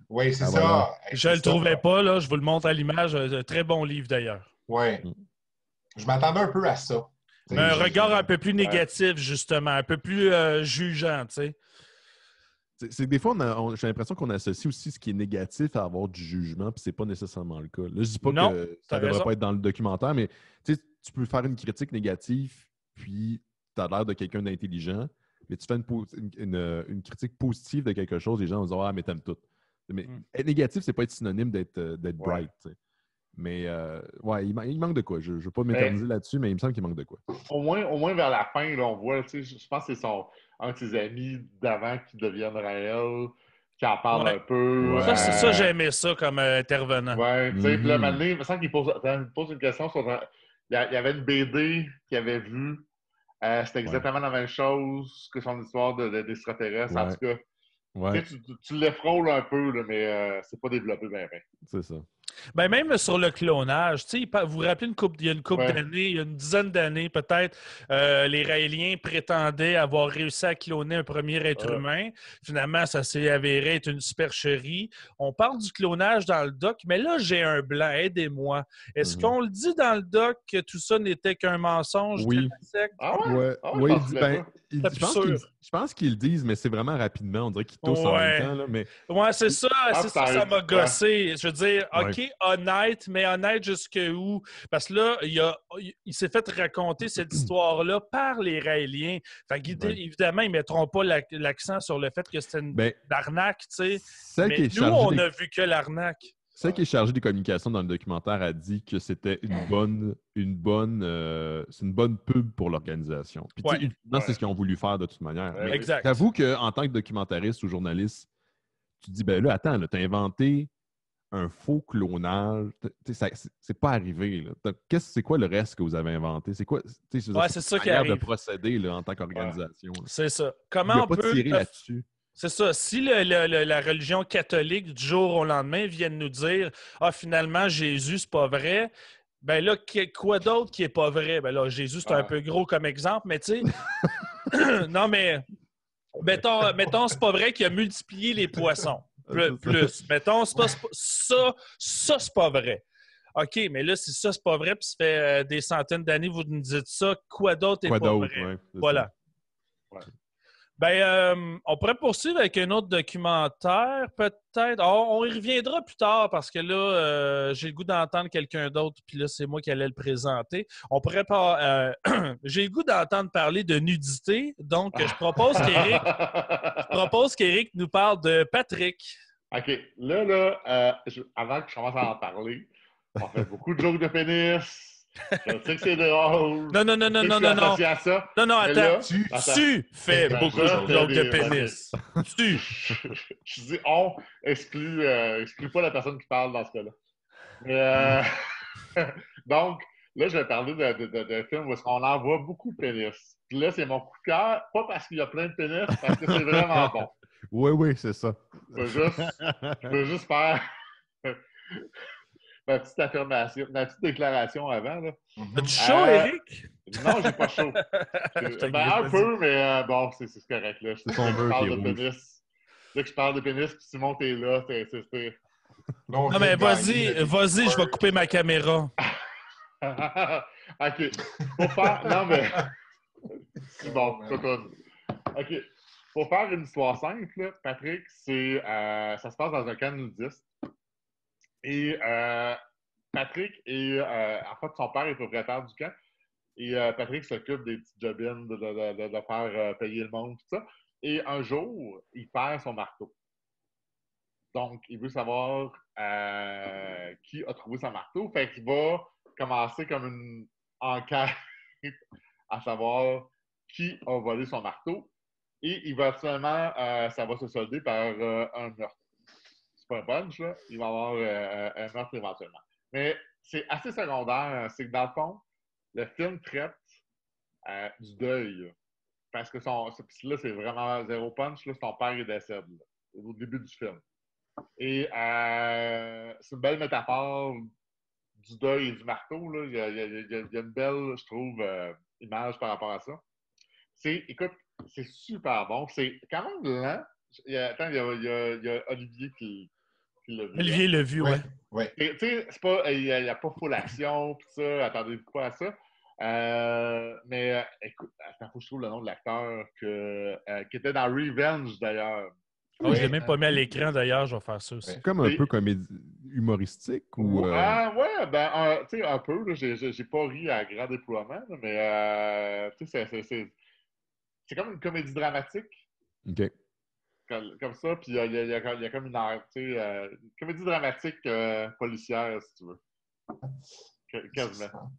Oui, c'est ça. Je ne le trouvais pas, là. Je vous le montre à l'image. Un très bon livre, d'ailleurs. Oui. Je m'attendais un peu à ça. Mais un regard un peu plus négatif, justement. Un peu plus jugeant, tu sais. C'est des fois, j'ai l'impression qu'on associe aussi ce qui est négatif à avoir du jugement, puis c'est pas nécessairement le cas. Là, je dis pas que ça ne devrait pas être dans le documentaire, mais tu peux faire une critique négative, puis tu as l'air de quelqu'un d'intelligent, mais tu fais une critique positive de quelque chose, les gens vont dire « Ah, mais t'aimes tout ». Mais être négatif, c'est pas être synonyme d'être bright. T'sais. Mais ouais, il manque de quoi. Je ne veux pas m'éterniser là-dessus, mais il me semble qu'il manque de quoi. Au moins vers la fin, là, on voit, tu sais, je pense que c'est un de ses amis d'avant qui deviennent réels, qui en parle un peu. Ouais. Ça, j'ai aimé ça comme intervenant. Ouais, tu sais, puis là, Mhm. maintenant, il me semble qu'il pose une question sur. Il y avait une BD qu'il avait vue. C'était exactement la même chose que son histoire d'extraterrestre. En Ouais. tout cas, Ouais, tu l'effrôles un peu, là, mais c'est pas développé bien. c'est ça. Ben même sur le clonage, tu sais, vous vous rappelez il y a une couple d'années, il y a une dizaine d'années peut-être, les Raéliens prétendaient avoir réussi à cloner un premier être humain. Finalement, ça s'est avéré être une supercherie. On parle du clonage dans le doc, mais là, j'ai un blanc. Aidez-moi. Est-ce qu'on le dit dans le doc que tout ça n'était qu'un mensonge? Oui. Ah ouais? Ouais, Ah ouais, je pense je pense qu'ils le disent, mais c'est vraiment rapidement. On dirait qu'ils toussent en même temps. Là, mais... Ouais, c'est ça. Ça m'a gossé. Je veux dire, OK, Ouais. honnête, mais honnête jusqu'où? Parce que là, il s'est fait raconter cette histoire-là par les Raéliens. Fait qu'évidemment, ils ne mettront pas l'accent sur le fait que c'était une arnaque, tu sais. Mais nous, on n'a vu que l'arnaque. Celle qui est chargée des communications dans le documentaire a dit que c'était c'est une bonne pub pour l'organisation. Puis c'est ce qu'ils ont voulu faire de toute manière. Mais exact. J'avoue qu'en tant que documentariste ou journaliste, tu te dis, ben là, attends, tu as inventé un faux clonage. C'est pas arrivé. C'est quoi le reste que vous avez inventé? C'est quoi c'est ça qui arrive. De procéder là, en tant qu'organisation? C'est ça. Comment on peut tirer là-dessus? C'est ça. Si la religion catholique, du jour au lendemain, vienne nous dire « Ah, finalement, Jésus, c'est pas vrai », ben là, quoi d'autre qui est pas vrai? Ben là, Jésus, c'est un peu gros comme exemple, mais tu sais... non, mais... Mettons, c'est pas vrai qu'il a multiplié les poissons. Plus. Mettons, ça, c'est pas vrai. OK, mais là, si ça, c'est pas vrai, puis ça fait des centaines d'années que vous nous dites ça, quoi d'autre est pas vrai? Ouais, voilà. Ouais. Ben, on pourrait poursuivre avec un autre documentaire, peut-être. On y reviendra plus tard parce que là, j'ai le goût d'entendre quelqu'un d'autre, puis là, c'est moi qui allais le présenter. On pourrait pas. J'ai le goût d'entendre parler de nudité, donc je propose qu'Éric nous parle de Patrick. OK. Là, avant que je commence à en parler, on fait beaucoup de jokes de pénis. Je sais que c'est drôle. Non. Non, attends. Tu fais beaucoup de jokes de pénis. Je dis on, exclut pas la personne qui parle dans ce cas-là. Mais, donc, là, je vais parler d'un film où on en voit beaucoup de pénis. Puis là, c'est mon coup de cœur, pas parce qu'il y a plein de pénis, parce que c'est vraiment bon. Oui, c'est ça. Je veux juste faire ma petite affirmation, ma petite déclaration avant. Là. As-tu chaud, Éric? Non, j'ai pas chaud. Un peu, mais bon, c'est correct. Là. C'est son beurre qui est rouge. Pénis. Dès que je parle de pénis, puis Simon, t'es là, c'est... Non, mais vas-y, je vais couper ma caméra. OK. Pour faire... Non, mais... C'est bon, OK. Pour faire une histoire simple, là, Patrick, ça se passe dans un camp nudiste. Et Patrick en fait, son père est propriétaire du camp. Et Patrick s'occupe des petites jobines, de faire payer le monde, tout ça. Et un jour, il perd son marteau. Donc, il veut savoir qui a trouvé son marteau. Fait qu'il va commencer comme une enquête à savoir qui a volé son marteau. Et il va finalement, ça va se solder par un meurtre. C'est pas un punch, là. Il va y avoir un meurtre éventuellement. Mais c'est assez secondaire. C'est que dans le fond, le film traite du deuil. Parce que là, c'est vraiment zéro punch. Là, son père est décédé au début du film. Et c'est une belle métaphore du deuil et du marteau. Là. Il y a une belle, je trouve, image par rapport à ça. Écoute, c'est super bon. C'est quand même lent. Il y a Olivier qui l'a vu. Olivier l'a vu, ouais. Tu sais, c'est pas, il n'y a pas full action, pis ça, attendez-vous pas à ça. Mais écoute, attends, faut que je trouve le nom de l'acteur qui était dans Revenge, d'ailleurs. Oh, je l'ai même pas mis à l'écran, d'ailleurs, je vais faire ça aussi. C'est comme un peu comédie humoristique ou... ouais, ben, tu sais, un peu, là, j'ai pas ri à grand déploiement, là, mais tu sais, c'est comme une comédie dramatique. OK. Comme ça, puis il y a comme une art, tu sais, une comédie dramatique policière, si tu veux. Quasiment.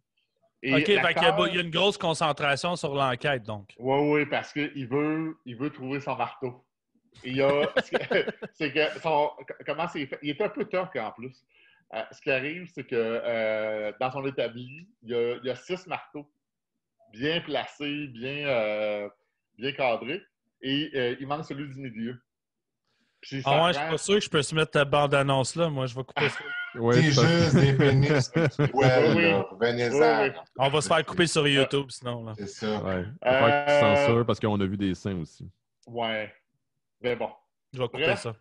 Et OK, fait l'acteur... qu'il y a une grosse concentration sur l'enquête, donc. Oui, parce qu'il veut trouver son marteau. Et il y a... c'est que comment c'est fait? Il est un peu toc en plus. Ce qui arrive, c'est que dans son établi, il y a 6 marteaux bien placés, bien cadrés. Et il manque celui du milieu. Puis ça Ah ouais, je suis prend... pas sûr que je peux se mettre ta bande-annonce là. Moi, je vais couper ça. Ouais, C'est juste des pénis spirituels, Oui, là. Venez-en. oui. On va se faire couper sur YouTube, sinon. Là. C'est ça. ouais. Il va falloir que tu censures parce qu'on a vu des seins aussi. Ouais. Mais bon. Je vais couper Bref, ça.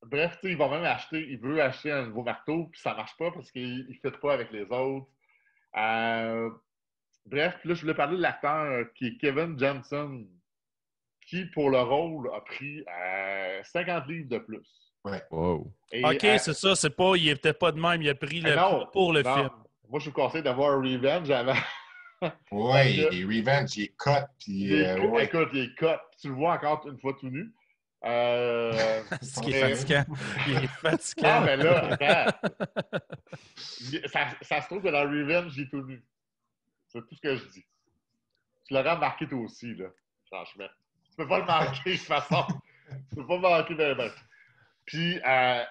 Bref, il va même il veut acheter un nouveau marteau, puis ça marche pas parce qu'il ne fit pas avec les autres. Bref, puis là, je voulais parler de l'acteur qui est Kevin Johnson, qui, pour le rôle, a pris 50 livres de plus. Ouais. Wow. Et, OK, c'est ça. C'est pas, il est peut-être pas de même. Il a pris le non, poids pour le non. film. Moi, je vous conseille d'avoir Revenge avant. Ouais, que- il est Revenge, il est cut, puis ouais. Écoute, il est cut. Tu le vois encore une fois tout nu. C'est qu'il est mais- fatigant. Il est fatigant. Ah, mais là, attends. Ça se trouve que dans Revenge, il est tout nu. C'est tout ce que je dis. Tu l'auras remarqué toi aussi, là. Franchement. Tu peux pas le manquer, de toute façon. Tu peux pas le manquer de même. Puis,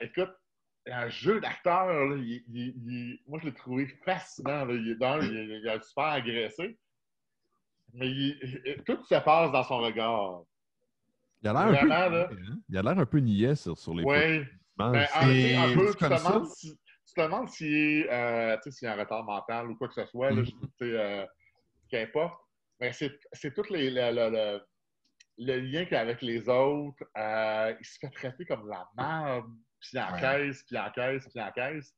écoute, un jeu d'acteur, là, moi, je l'ai trouvé fascinant. Là. Il est super agressé. Mais tout se passe dans son regard. Il a l'air un Vraiment, peu là. niais, hein? Il a l'air un peu niais sur les Oui. photos. Mais un peu, c'est comme ça. tu te demandes s'il est un retard mental ou quoi que ce soit, là, qu'importe. Mais c'est tout le lien qu'il a avec les autres. Il se fait traiter comme la merde, puis il encaisse, puis il encaisse, puis il encaisse.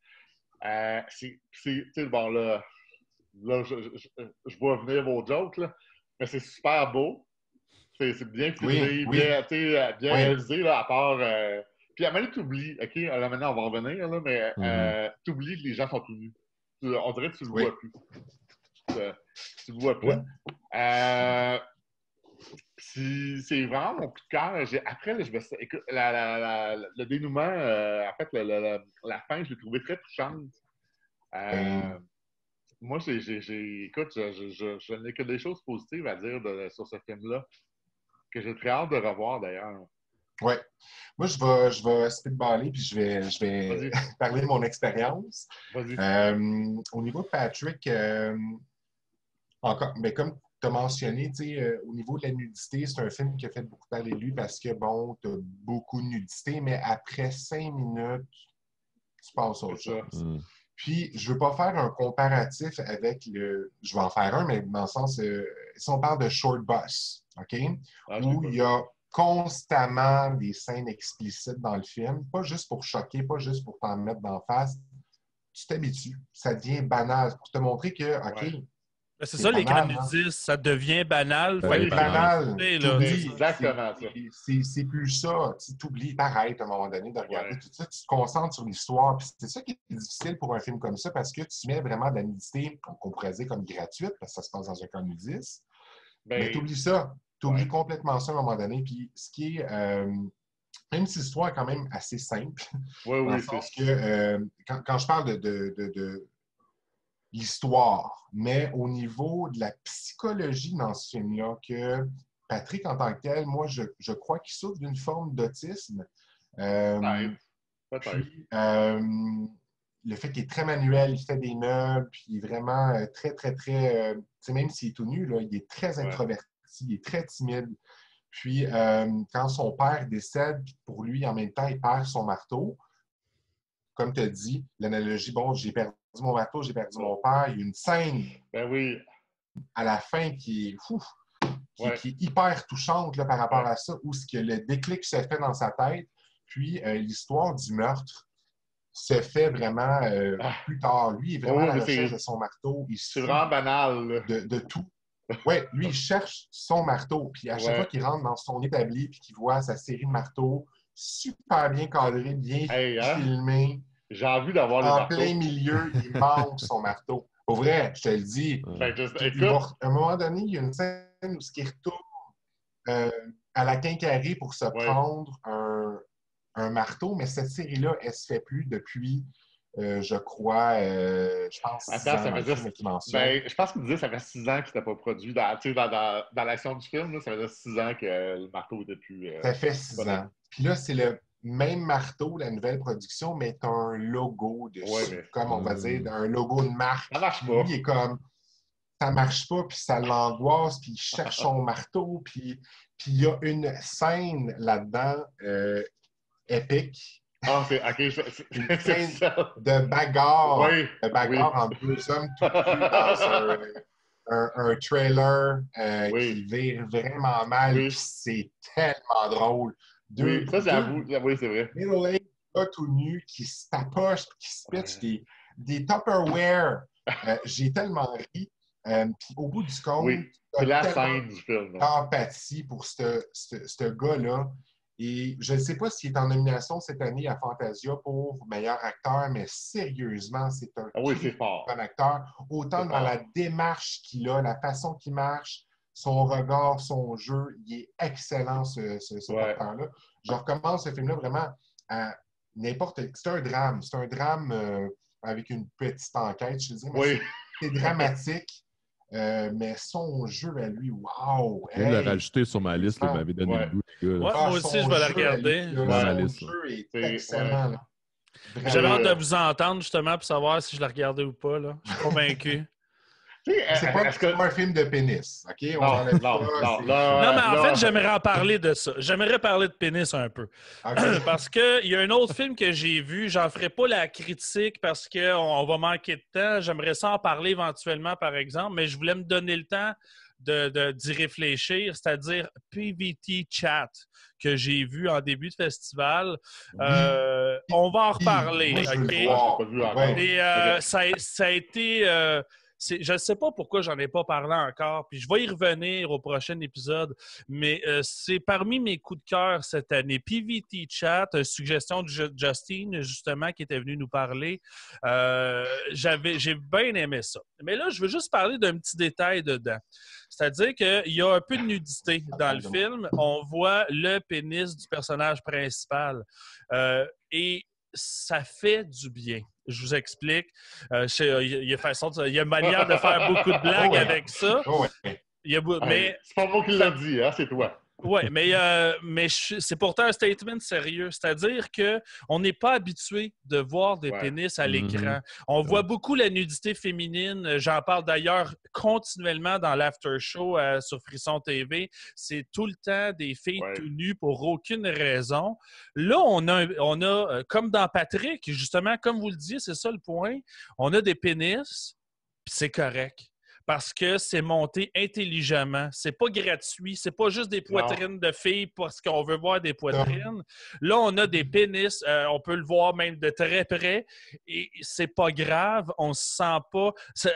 Bon, là je vois venir vos jokes, là, mais c'est super beau. C'est bien filmé, Oui. bien réalisé, là, à part... Puis à un moment donné, t'oublies, OK, là, maintenant, on va revenir, là, mais t'oublies que les gens sont tout nus. On dirait que tu le vois plus. Tu le vois plus. C'est vraiment mon coup de cœur. Après, là, écoute, le dénouement, en fait, la fin, je l'ai trouvé très touchante. Moi, écoute, je n'ai que des choses positives à dire sur ce film-là, que j'ai très hâte de revoir, d'ailleurs. Oui. Moi, je vais speedballer puis je vais parler de mon expérience. Vas-y. Au niveau de Patrick, encore, mais comme tu as mentionné, au niveau de la nudité, c'est un film qui a fait beaucoup parler de lui parce que, bon, tu as beaucoup de nudité, mais après 5 minutes, tu passes à autre chose. Puis, je ne veux pas faire un comparatif avec je vais en faire un, mais dans le sens, si on parle de Short Bus, OK? Où il y a constamment des scènes explicites dans le film, pas juste pour choquer, pas juste pour t'en mettre d'en face. Tu t'habitues. Ça devient banal pour te montrer que, OK, c'est ça, les banal, canudistes, ça devient banal. C'est banal. Exactement ça. C'est plus ça. Tu oublies, t'arrêtes à un moment donné de regarder tout ça. Tu te concentres sur l'histoire. Puis c'est ça qui est difficile pour un film comme ça parce que tu mets vraiment de la nudité, qu'on pourrait dire comme gratuite, parce que ça se passe dans un camp nudiste. Mais tu oublies ça. Tu oublies complètement ça à un moment donné. Puis ce qui est... même si l'histoire est quand même assez simple. Oui, dans le sens que quand je parle de l'histoire, mais au niveau de la psychologie dans ce film-là, que Patrick, en tant que tel, moi, je crois qu'il souffre d'une forme d'autisme. Peut-être. Puis, le fait qu'il est très manuel, il fait des meubles, puis il est vraiment très, très, très... même s'il est tout nu, là, il est très introverti, il est très timide. Puis, quand son père décède, puis pour lui, en même temps, il perd son marteau, comme tu as dit, l'analogie, bon, j'ai perdu mon marteau, j'ai perdu mon père, il y a une scène à la fin qui est hyper touchante là, par rapport à ça, où que le déclic se fait dans sa tête, puis l'histoire du meurtre se fait vraiment plus tard. Lui, il est vraiment à la recherche de son marteau. C'est vraiment banal. De tout. Oui, lui, il cherche son marteau. Puis à chaque fois qu'il rentre dans son établi puis qu'il voit sa série de marteaux super bien cadrée, bien filmée, j'ai envie d'avoir le marteau. En plein milieu, il manque son marteau. Au vrai, je te le dis. À un moment donné, il y a une scène où il retourne à la quincaillerie pour se prendre un marteau, mais cette série-là, elle se fait plus depuis je crois, je pense, 6 Attends, ans ça dans veut le dire. film qu'il mentionne. Ben, je pense qu'il disait que ça fait 6 ans qu'il n'était pas produit. Dans l'action du film, là, ça faisait 6 ans que le marteau n'était plus. Ça fait 6 ans. Puis là, c'est le même marteau, la nouvelle production, mais tu as un logo dessus. Ouais, mais... Comme on va dire, un logo de marque. Ça marche pas. Lui, il est comme, ça marche pas, puis ça l'angoisse, puis il cherche son marteau, puis il y a une scène là-dedans épique. Ah, c'est OK. Une scène de bagarre. Oui, de bagarre entre deux hommes tout nus dans un trailer qui vire vraiment mal, puis c'est tellement drôle. Oui, ça, j'avoue. Oui, c'est vrai. Middle-aged gars tout nu qui se tapoche, qui se pitch des Tupperware. J'ai tellement ri. Puis au bout du compte, c'est la scène du film. D'empathie pour ce gars-là. Et je ne sais pas s'il est en nomination cette année à Fantasia pour meilleur acteur, mais sérieusement, c'est un bon acteur. Autant dans la démarche qu'il a, la façon qu'il marche, son regard, son jeu, il est excellent, cet acteur-là. Je recommence ce film-là vraiment à n'importe... C'est un drame. C'est un drame avec une petite enquête, je te dis. Mais c'est dramatique. Mais son jeu à lui, wow! Je viens de le rajouter sur ma liste, il m'avait donné le goût, les gars. Moi aussi, je vais la regarder. Son jeu est excellent. J'avais hâte de vous entendre, justement, pour savoir si je la regardais ou pas. Là. Je suis convaincu. C'est pas un film de pénis, OK? Non, mais en fait, j'aimerais en parler de ça. J'aimerais parler de pénis un peu. Okay. Parce qu'il y a un autre film que j'ai vu, j'en ferai pas la critique parce qu'on va manquer de temps. J'aimerais ça en parler éventuellement, par exemple, mais je voulais me donner le temps d'y réfléchir, c'est-à-dire PVT Chat, que j'ai vu en début de festival. On va en reparler, OK? Et ça a été... je ne sais pas pourquoi j'en ai pas parlé encore, puis je vais y revenir au prochain épisode, mais c'est parmi mes coups de cœur cette année. PVT Chat, suggestion de Justine, justement, qui était venue nous parler. J'ai bien aimé ça. Mais là, je veux juste parler d'un petit détail dedans. C'est-à-dire qu'il y a un peu de nudité dans le film. On voit le pénis du personnage principal. Et ça fait du bien. Je vous explique. Il y a une manière de faire beaucoup de blagues avec ça. Mais c'est pas moi qui l'ai dit, hein, c'est toi. Oui, mais c'est pourtant un statement sérieux. C'est-à-dire qu'on n'est pas habitué de voir des pénis à l'écran. On voit beaucoup la nudité féminine. J'en parle d'ailleurs continuellement dans l'after show sur Frisson TV. C'est tout le temps des filles tout nues pour aucune raison. Là, on a comme dans Patrick, justement, comme vous le disiez, c'est ça le point. On a des pénis, puis c'est correct. Parce que c'est monté intelligemment. C'est pas gratuit. C'est pas juste des poitrines de filles parce qu'on veut voir des poitrines. Là, on a des pénis. On peut le voir même de très près. Et c'est pas grave. On se sent pas...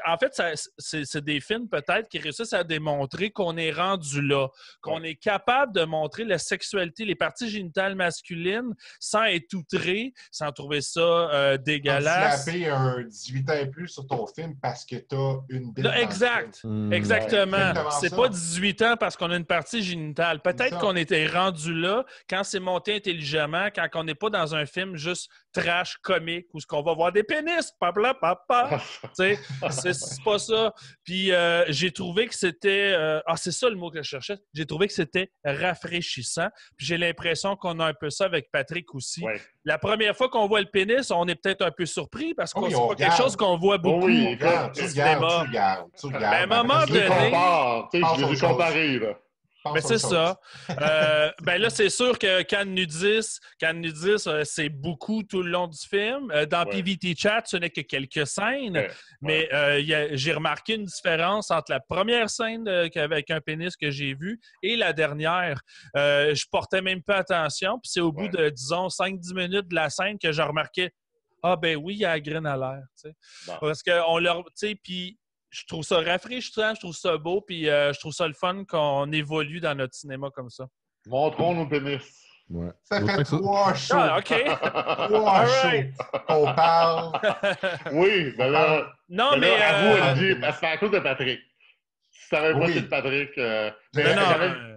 En fait, c'est des films peut-être qui réussissent à démontrer qu'on est rendu là. Qu'on est capable de montrer la sexualité, les parties génitales masculines sans être outré, sans trouver ça dégueulasse. Tu slapper un 18 ans et plus sur ton film parce que t'as une bille. Exactement. C'est pas 18 ans parce qu'on a une partie génitale. Peut-être qu'on était rendu là quand c'est monté intelligemment, quand on n'est pas dans un film juste trash, comique, où ce qu'on va voir des pénis, papa. C'est pas ça. Puis j'ai trouvé que c'était... c'est ça le mot que je cherchais. J'ai trouvé que c'était rafraîchissant. Puis j'ai l'impression qu'on a un peu ça avec Patrick aussi. Ouais. La première fois qu'on voit le pénis, on est peut-être un peu surpris parce que c'est pas quelque chose qu'on voit beaucoup. Tu regardes. À un moment donné... Je les ai comparés, là. Mais c'est ça. Là, c'est sûr que Cannes Nudis, c'est beaucoup tout le long du film. Dans PVT Chat, ce n'est que quelques scènes. Mais j'ai remarqué une différence entre la première scène avec un pénis que j'ai vu et la dernière. Je portais même pas attention. Puis c'est au bout de, disons, 5-10 minutes de la scène que j'ai remarqué « Ah, ben oui, il y a la graine à l'air. » Parce qu'on leur... Puis... Je trouve ça rafraîchissant, je trouve ça beau, puis je trouve ça le fun qu'on évolue dans notre cinéma comme ça. Montrons nos pénis. Ouais. Ça fait 3 shows. Ah, OK. 3 shows. On parle. Oui, ben là... Non, mais... Là, à vous, Olivier, c'est à cause de Patrick. Si ça avait pas Oui. été de Patrick. Mais-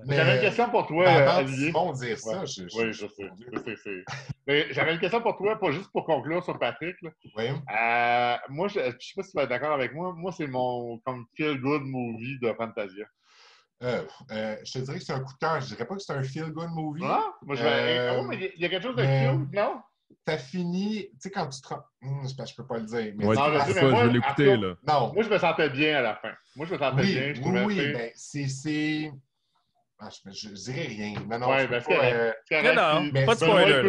J'avais une question pour toi, Mais avant Olivier. Simon dire ça, Ouais. Oui, je sais. Mais j'avais une question pour toi, pas juste pour conclure sur Patrick. Là. Oui. Moi, je sais pas si tu vas être d'accord avec moi. Moi, c'est mon comme feel-good movie de Fantasia. Je te dirais que c'est un coup de cœur. Je dirais pas que c'est un feel-good movie. Ah? Moi, je vais. Mais il y a quelque chose de cute, non? T'as fini, tu sais, quand tu te. Je peux pas le dire. Mais Ouais, non, c'est je sais, ça, mais moi, je vais l'écouter, là. non. Moi, je me sentais bien à la fin. Moi, je me sentais bien. Je trouvais Ben, c'est. Je dirais rien. Non, ouais, je peux ben, pas. c'est correct. Non, mais pas de Benoît, spoiler.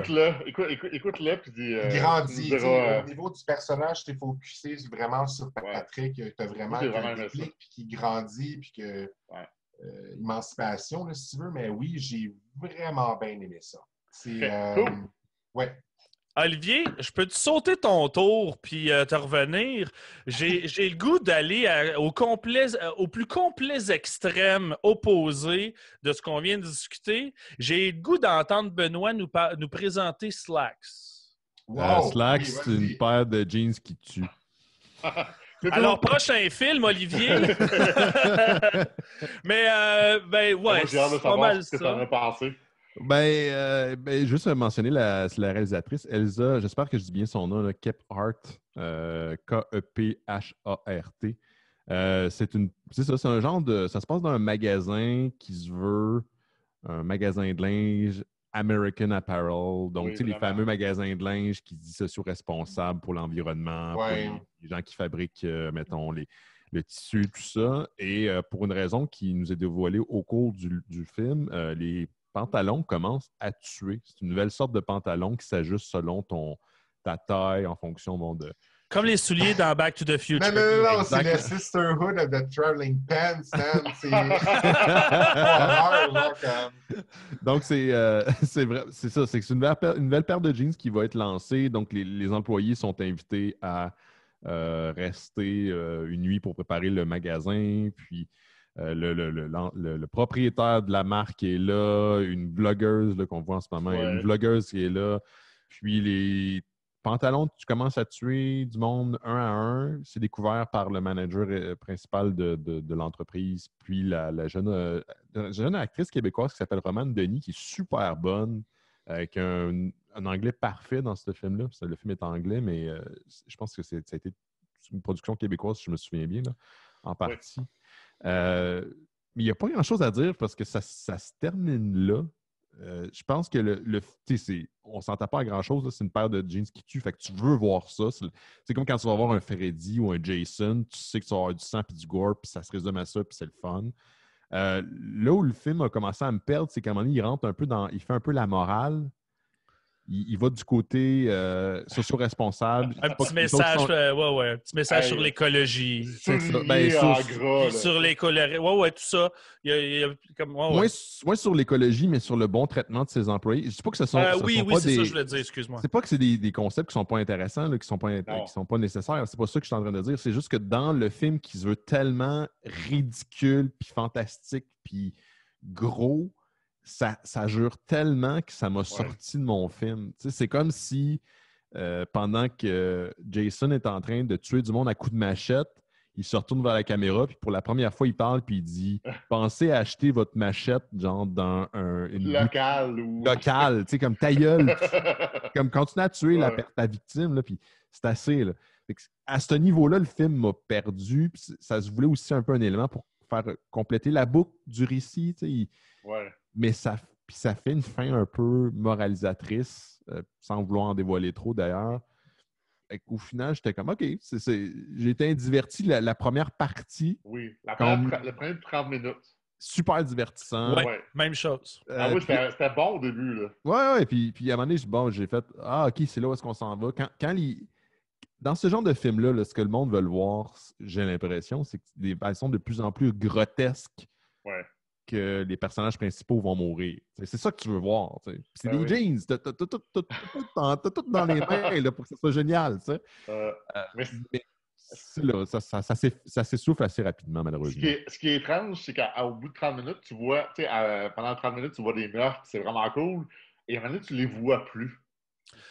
écoute-le, puis dis. Il grandit. Tu me diras, au niveau du personnage, tu es focusé vraiment sur Patrick. Tu as vraiment moi, j'ai vraiment un aimé déclic, ça. puis qui grandit, puis que. Émancipation, là, si tu veux, mais oui, j'ai vraiment bien aimé ça. C'est. Cool. Ouais. Olivier, je peux te sauter ton tour puis te revenir? J'ai le goût d'aller au plus complet extrême opposé de ce qu'on vient de discuter. J'ai le goût d'entendre Benoît nous présenter Slacks. Wow! Slacks, Oui, c'est une paire de jeans qui tue. Alors, prochain film, Olivier. Mais, ben, ouais, J'ai hâte de c'est pas savoir mal ce que tu en ça. as pensé. Juste mentionner c'est la réalisatrice Elsa, j'espère que je dis bien son nom, là, Kephart, Kephart. C'est un genre de. Ça se passe dans un magasin qui se veut un magasin de linge American Apparel. Donc, Oui, tu sais, les vraiment. fameux magasins de linge qui se disent socio-responsables pour l'environnement, pour les gens qui fabriquent, mettons, le tissu, tout ça. Et pour une raison qui nous est dévoilée au cours du film, les pantalons commencent à tuer. C'est une nouvelle sorte de pantalon qui s'ajuste selon ta taille en fonction de. Comme les souliers dans Back to the Future. Non, c'est le Sisterhood of the Traveling Pants, man. C'est horreur, là, quand même. Donc, c'est vrai, c'est ça. C'est une nouvelle paire de jeans qui va être lancée. Donc, les employés sont invités à rester une nuit pour préparer le magasin. Puis, le propriétaire de la marque est là, une blogueuse là, qu'on voit en ce moment, une blogueuse qui est là. Puis, les pantalons, tu commences à tuer du monde un à un. C'est découvert par le manager principal de l'entreprise. Puis la jeune actrice québécoise qui s'appelle Romane Denis, qui est super bonne, avec un anglais parfait dans ce film-là. Le film est anglais, mais je pense que ça a été une production québécoise, si je me souviens bien, là, en partie. Mais il n'y a pas grand-chose à dire parce que ça se termine là. Je pense que on s'entend pas à grand-chose. Là, c'est une paire de jeans qui tue. Fait que tu veux voir ça. C'est comme quand tu vas voir un Freddy ou un Jason. Tu sais que tu vas avoir du sang puis du gore, puis ça se résume à ça, puis c'est le fun. Là où le film a commencé à me perdre, c'est qu'à un moment donné, il fait un peu la morale. Il va du côté socio-responsable. Un petit message, un petit message sur l'écologie. C'est ça. Sur l'écologie. Ouais, tout ça. Il y a comme, moins sur l'écologie, mais sur le bon traitement de ses employés. Je ne dis pas que ce sont pas c'est des... ça que je voulais dire, excuse-moi. C'est pas que c'est des concepts qui sont pas intéressants, là, qui sont pas nécessaires. C'est pas ça que je suis en train de dire. C'est juste que dans le film qui se veut tellement ridicule, puis fantastique, puis gros, ça jure tellement que ça m'a sorti de mon film. Tu sais, c'est comme si pendant que Jason est en train de tuer du monde à coups de machette, il se retourne vers la caméra, puis pour la première fois, il parle, puis il dit « Pensez à acheter votre machette, genre, dans une locale, tu sais, comme ta gueule. » Comme continuer à tuer ta victime, là, puis c'est assez, là. À ce niveau-là, le film m'a perdu, puis ça se voulait aussi un peu un élément pour faire compléter la boucle du récit, tu sais. Mais ça fait une fin un peu moralisatrice, sans vouloir en dévoiler trop d'ailleurs. Au final, j'étais comme, OK, j'ai été diverti la première partie. Oui, le premier 30 minutes. Super divertissant. Ouais, même chose. Oui, c'était bon au début. Là. Ouais, puis à un moment donné, j'ai fait, OK, c'est là où est-ce qu'on s'en va. Dans ce genre de film-là, là, ce que le monde veut le voir, j'ai l'impression, c'est qu'elles sont de plus en plus grotesques. Que les personnages principaux vont mourir. C'est ça que tu veux voir. C'est des jeans. T'as tout dans les mains là, pour que ce soit génial. Mais là, ça s'essouffle assez rapidement, malheureusement. Ce qui est étrange, c'est qu'au bout de 30 minutes, tu vois, pendant 30 minutes, tu vois des meurtres, c'est vraiment cool. Et à un moment donné, tu les vois plus.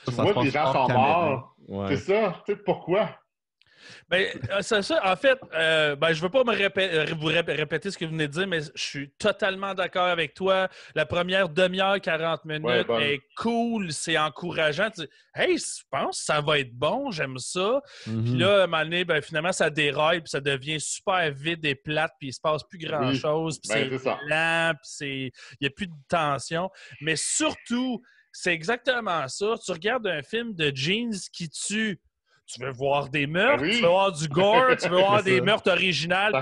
Tu vois que les gens sont morts. C'est ça. Pourquoi? Ben, c'est ça. En fait, ben, je veux pas répéter ce que vous venez de dire, mais je suis totalement d'accord avec toi. La première demi-heure, 40 minutes est cool, c'est encourageant. Tu dis, hey, je pense que ça va être bon, j'aime ça. Puis là, à un moment donné, ben, finalement, ça déraille, puis ça devient super vide et plate, puis il se passe plus grand-chose, puis c'est lent, puis il n'y a plus de tension. Mais surtout, c'est exactement ça. Tu regardes un film de jeans qui tue. Tu veux voir des meurtres, tu veux voir du gore, tu veux voir des meurtres originales.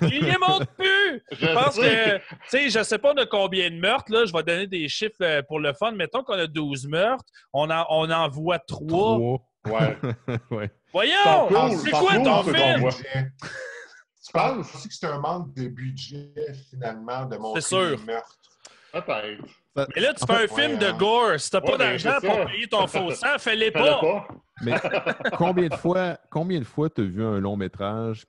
Il les montre plus! Je pense que, tu sais, je sais pas de combien de meurtres, là, je vais donner des chiffres pour le fun. Mettons qu'on a 12 meurtres, on en voit 3. Ouais. Ouais. Voyons! C'est quoi ton film? Tu penses aussi que c'est un manque de budget, finalement, de montrer des meurtres? Peut-être. Mais là, tu fais un film de gore. Si t'as pas d'argent pour payer ton faux sang, fais-les pas! Mais combien de fois tu as vu un long métrage,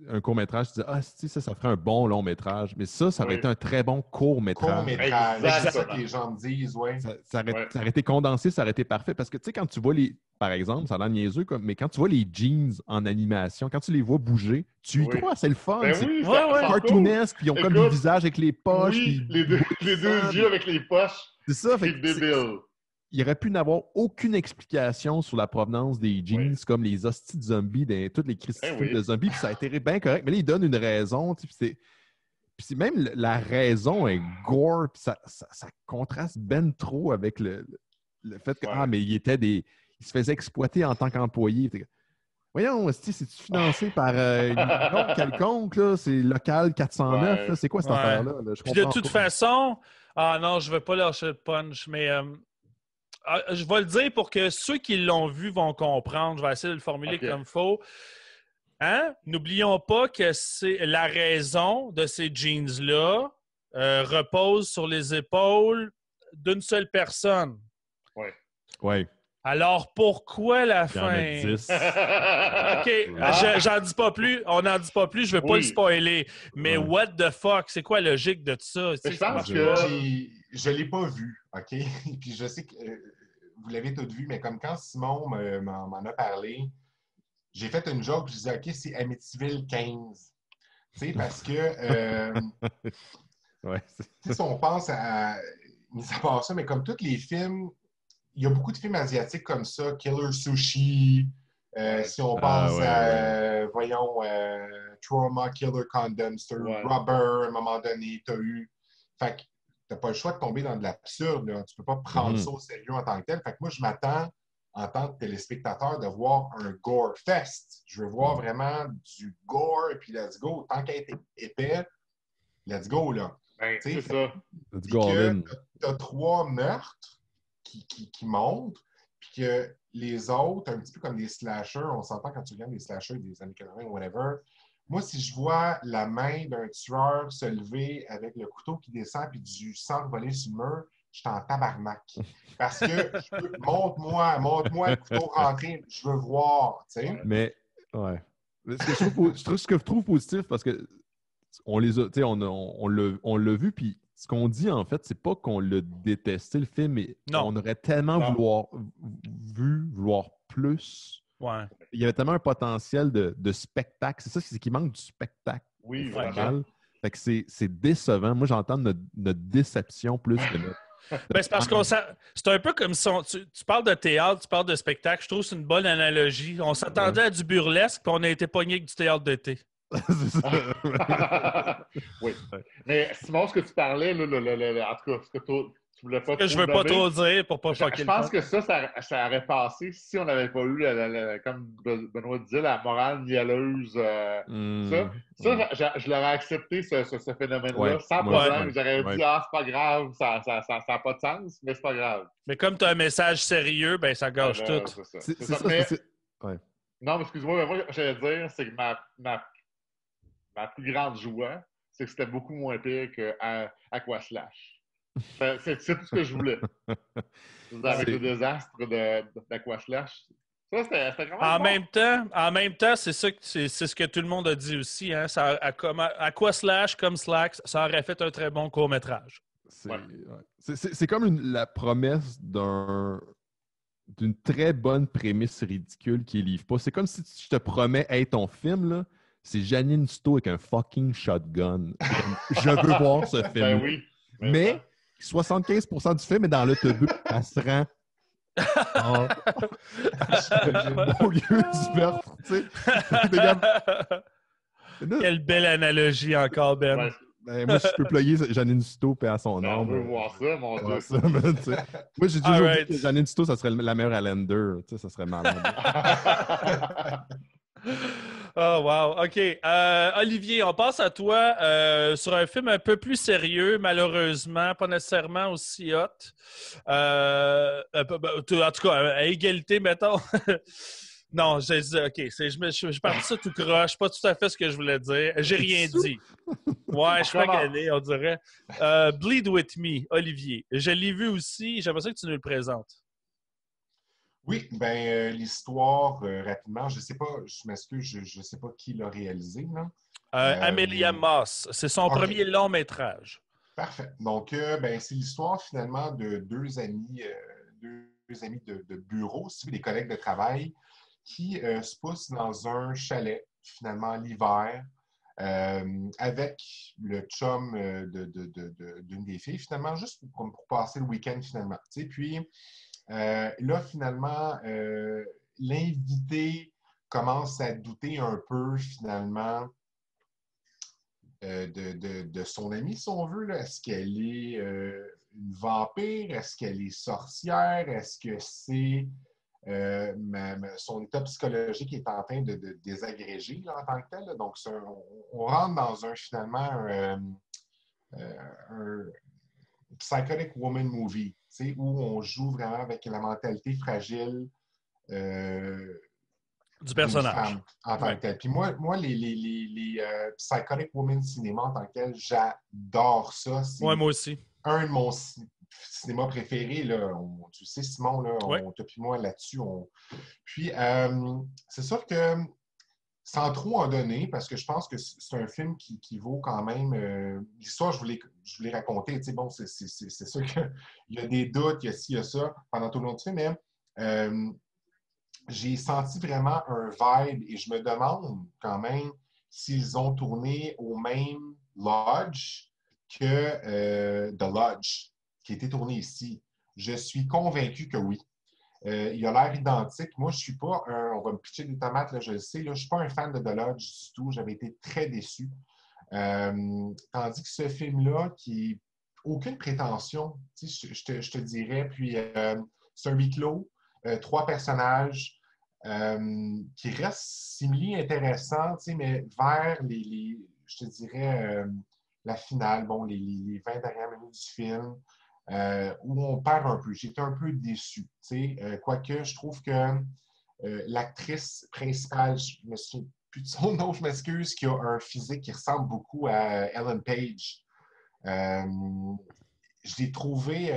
un court métrage, tu dis ah si ça ferait un bon long métrage, mais ça aurait été un très bon court métrage. C'est ça que les gens me disent, ouais. Ça aurait été condensé, ça aurait été parfait parce que tu sais quand tu vois par exemple, ça a l'air niaiseux, mais quand tu vois les jeans en animation, quand tu les vois bouger, tu y crois, c'est le fun. C'est cartoonesque, puis ils ont comme des visages avec les poches. Oui, les deux yeux avec les poches. C'est ça, c'est débile. Il aurait pu n'avoir aucune explication sur la provenance des jeans, comme les hosties de zombies dans toutes les crises de zombies, puis ça a été bien correct. Mais là, il donne une raison, puis c'est même la raison est gore, puis ça contraste ben trop avec le fait que mais il se faisait exploiter en tant qu'employé. Voyons, c'est-tu financé par une compte quelconque, là? C'est local 409, là? C'est quoi cette affaire-là? Là? Puis de toute façon, non, je ne veux pas lâcher le punch, mais je vais le dire pour que ceux qui l'ont vu vont comprendre. Je vais essayer de le formuler comme il faut. Hein? N'oublions pas que c'est la raison de ces jeans-là repose sur les épaules d'une seule personne. Oui. Oui. Alors, pourquoi la fin? OK, j'en dis pas plus. On n'en dit pas plus. Je veux pas le spoiler. Mais what the fuck? C'est quoi la logique de tout ça? Je pense que... Je l'ai pas vu, OK? Puis je sais que vous l'avez tous vu, mais comme quand Simon m'en a parlé, j'ai fait une joke. Je disais, OK, c'est Amityville 15. Tu sais, parce que... si on pense à... Mis à part ça, mais comme tous les films... Il y a beaucoup de films asiatiques comme ça, Killer Sushi, si on pense à, Trauma, Killer Condemnster, Rubber, à un moment donné, t'as eu... Fait que t'as pas le choix de tomber dans de l'absurde, là. Tu peux pas prendre ça au sérieux en tant que tel. Fait que moi, je m'attends, en tant que téléspectateur, de voir un gore fest. Je veux voir vraiment du gore, et puis let's go. Tant qu'à être épais, let's go, là. C'est ça. Let's go all in. T'as 3 meurtres qui montent, puis que les autres, un petit peu comme des slashers, on s'entend quand tu regardes des slashers des années 80 ou whatever. Moi, si je vois la main d'un tueur se lever avec le couteau qui descend puis du sang volé sur le mur, je suis en tabarnak. Parce que montre-moi le couteau rentré, je veux voir, tu sais. Mais, ouais. Ce que je trouve positif, parce que on les a, tu sais, on l'a vu, puis ce qu'on dit, en fait, c'est pas qu'on l'a détesté, le film, mais on aurait tellement vouloir plus. Ouais. Il y avait tellement un potentiel de spectacle. C'est ça, c'est qu'il manque du spectacle. Oui, vraiment. Fait que c'est décevant. Moi, j'entends notre déception plus que notre... Ben, c'est parce qu'on c'est un peu comme si tu parles de théâtre, tu parles de spectacle. Je trouve que c'est une bonne analogie. On s'attendait à du burlesque, puis on a été pogné avec du théâtre d'été. C'est ça. Oui. Mais Simon, ce que tu parlais, là, en tout cas, ce que tu voulais pas trop je veux pas trop dire pour pas choquer. Je pense que ça aurait passé si on n'avait pas eu, comme Benoît disait, la morale mielleuse. Je l'aurais accepté, ce phénomène-là, sans problème. J'aurais dit, c'est pas grave, ça n'a pas de sens, mais c'est pas grave. Mais comme tu as un message sérieux, ben ça gâche tout. C'est ça. Non, mais excuse-moi, mais moi, j'allais dire, c'est que ma plus grande joie, c'est que c'était beaucoup moins pire que Aquaslash. C'est tout ce que je voulais. Avec le désastre d'Aquaslash. Ça, c'était vraiment En même temps, c'est ce que tout le monde a dit aussi. Hein? Aquaslash comme Slack, ça aurait fait un très bon court-métrage. C'est comme la promesse d'une très bonne prémisse ridicule qui livre pas. C'est comme si je te promets, hey, ton film, là, c'est Janine Sto avec un fucking shotgun. Je veux voir ce film. Ben oui. Mais 75% du film est dans l'autobus. Ça se rend au lieu du meurtre, tu sais. Quelle belle analogie encore, Ben. Ouais. Ben, moi, si je peux ployer Janine Sto et à son Ben, on nom. veut voir ça, mon Dieu. Ça, ben, tu sais. Moi, j'ai toujours dit que Janine Sto, ça serait la meilleure Allender. Tu sais, ça serait malade. Oh, wow. OK. Olivier, on passe à toi sur un film un peu plus sérieux, malheureusement, pas nécessairement aussi hot. En tout cas, à égalité, mettons. Non, OK. Je parti ça tout croche, pas tout à fait ce que je voulais dire. J'ai rien dit. Ouais, je suis magané, on dirait. Bleed With Me, Olivier. Je l'ai vu aussi. J'aimerais ça que tu nous le présentes. Oui, ben l'histoire, rapidement, je sais pas, je m'excuse, je sais pas qui l'a réalisé, là. Amelia Moss. C'est son premier long métrage. Parfait. Donc, ben, c'est l'histoire finalement de deux amis de bureau, si des collègues de travail, qui se poussent dans un chalet, finalement, l'hiver, avec le chum d'une des filles, finalement, juste pour passer le week-end, finalement. Tu sais, puis, là, finalement, l'invité commence à douter un peu, finalement, de son amie, si on veut. Est-ce qu'elle est une vampire? Est-ce qu'elle est sorcière? Est-ce que c'est son état psychologique est en train de désagréger là, en tant que tel? Là? Donc, on rentre dans finalement un psychotic woman movie, où on joue vraiment avec la mentalité fragile du personnage femme, en tant que tel. Puis moi les psychotic woman cinéma en tant que tel, j'adore ça. C'est moi aussi. un de mon cinéma préféré. Là. Tu sais, Simon, là, toi puis moi là-dessus. Puis, c'est sûr que sans trop en donner, parce que je pense que c'est un film qui vaut quand même... l'histoire, je voulais raconter. Tu sais, bon, c'est sûr qu'il y a des doutes, il y a ci, il y a ça, pendant tout le long du film, mais j'ai senti vraiment un vibe et je me demande quand même s'ils ont tourné au même lodge que The Lodge, qui a été tourné ici. Je suis convaincu que oui. Il a l'air identique. Moi, je ne suis pas on va me pitcher des tomates, là, je le sais. Là, je ne suis pas un fan de The Lodge du tout. J'avais été très déçu. Tandis que ce film-là, qui n'a aucune prétention, je te dirais, puis c'est un huis clos, 3 personnages qui restent simili intéressants, mais vers je te dirais, la finale, bon, les 20 dernières minutes du film, où on perd un peu. J'étais un peu déçu. Quoique, je trouve que l'actrice principale, je ne me souviens plus de son nom, je m'excuse, qui a un physique qui ressemble beaucoup à Ellen Page. Je l'ai trouvé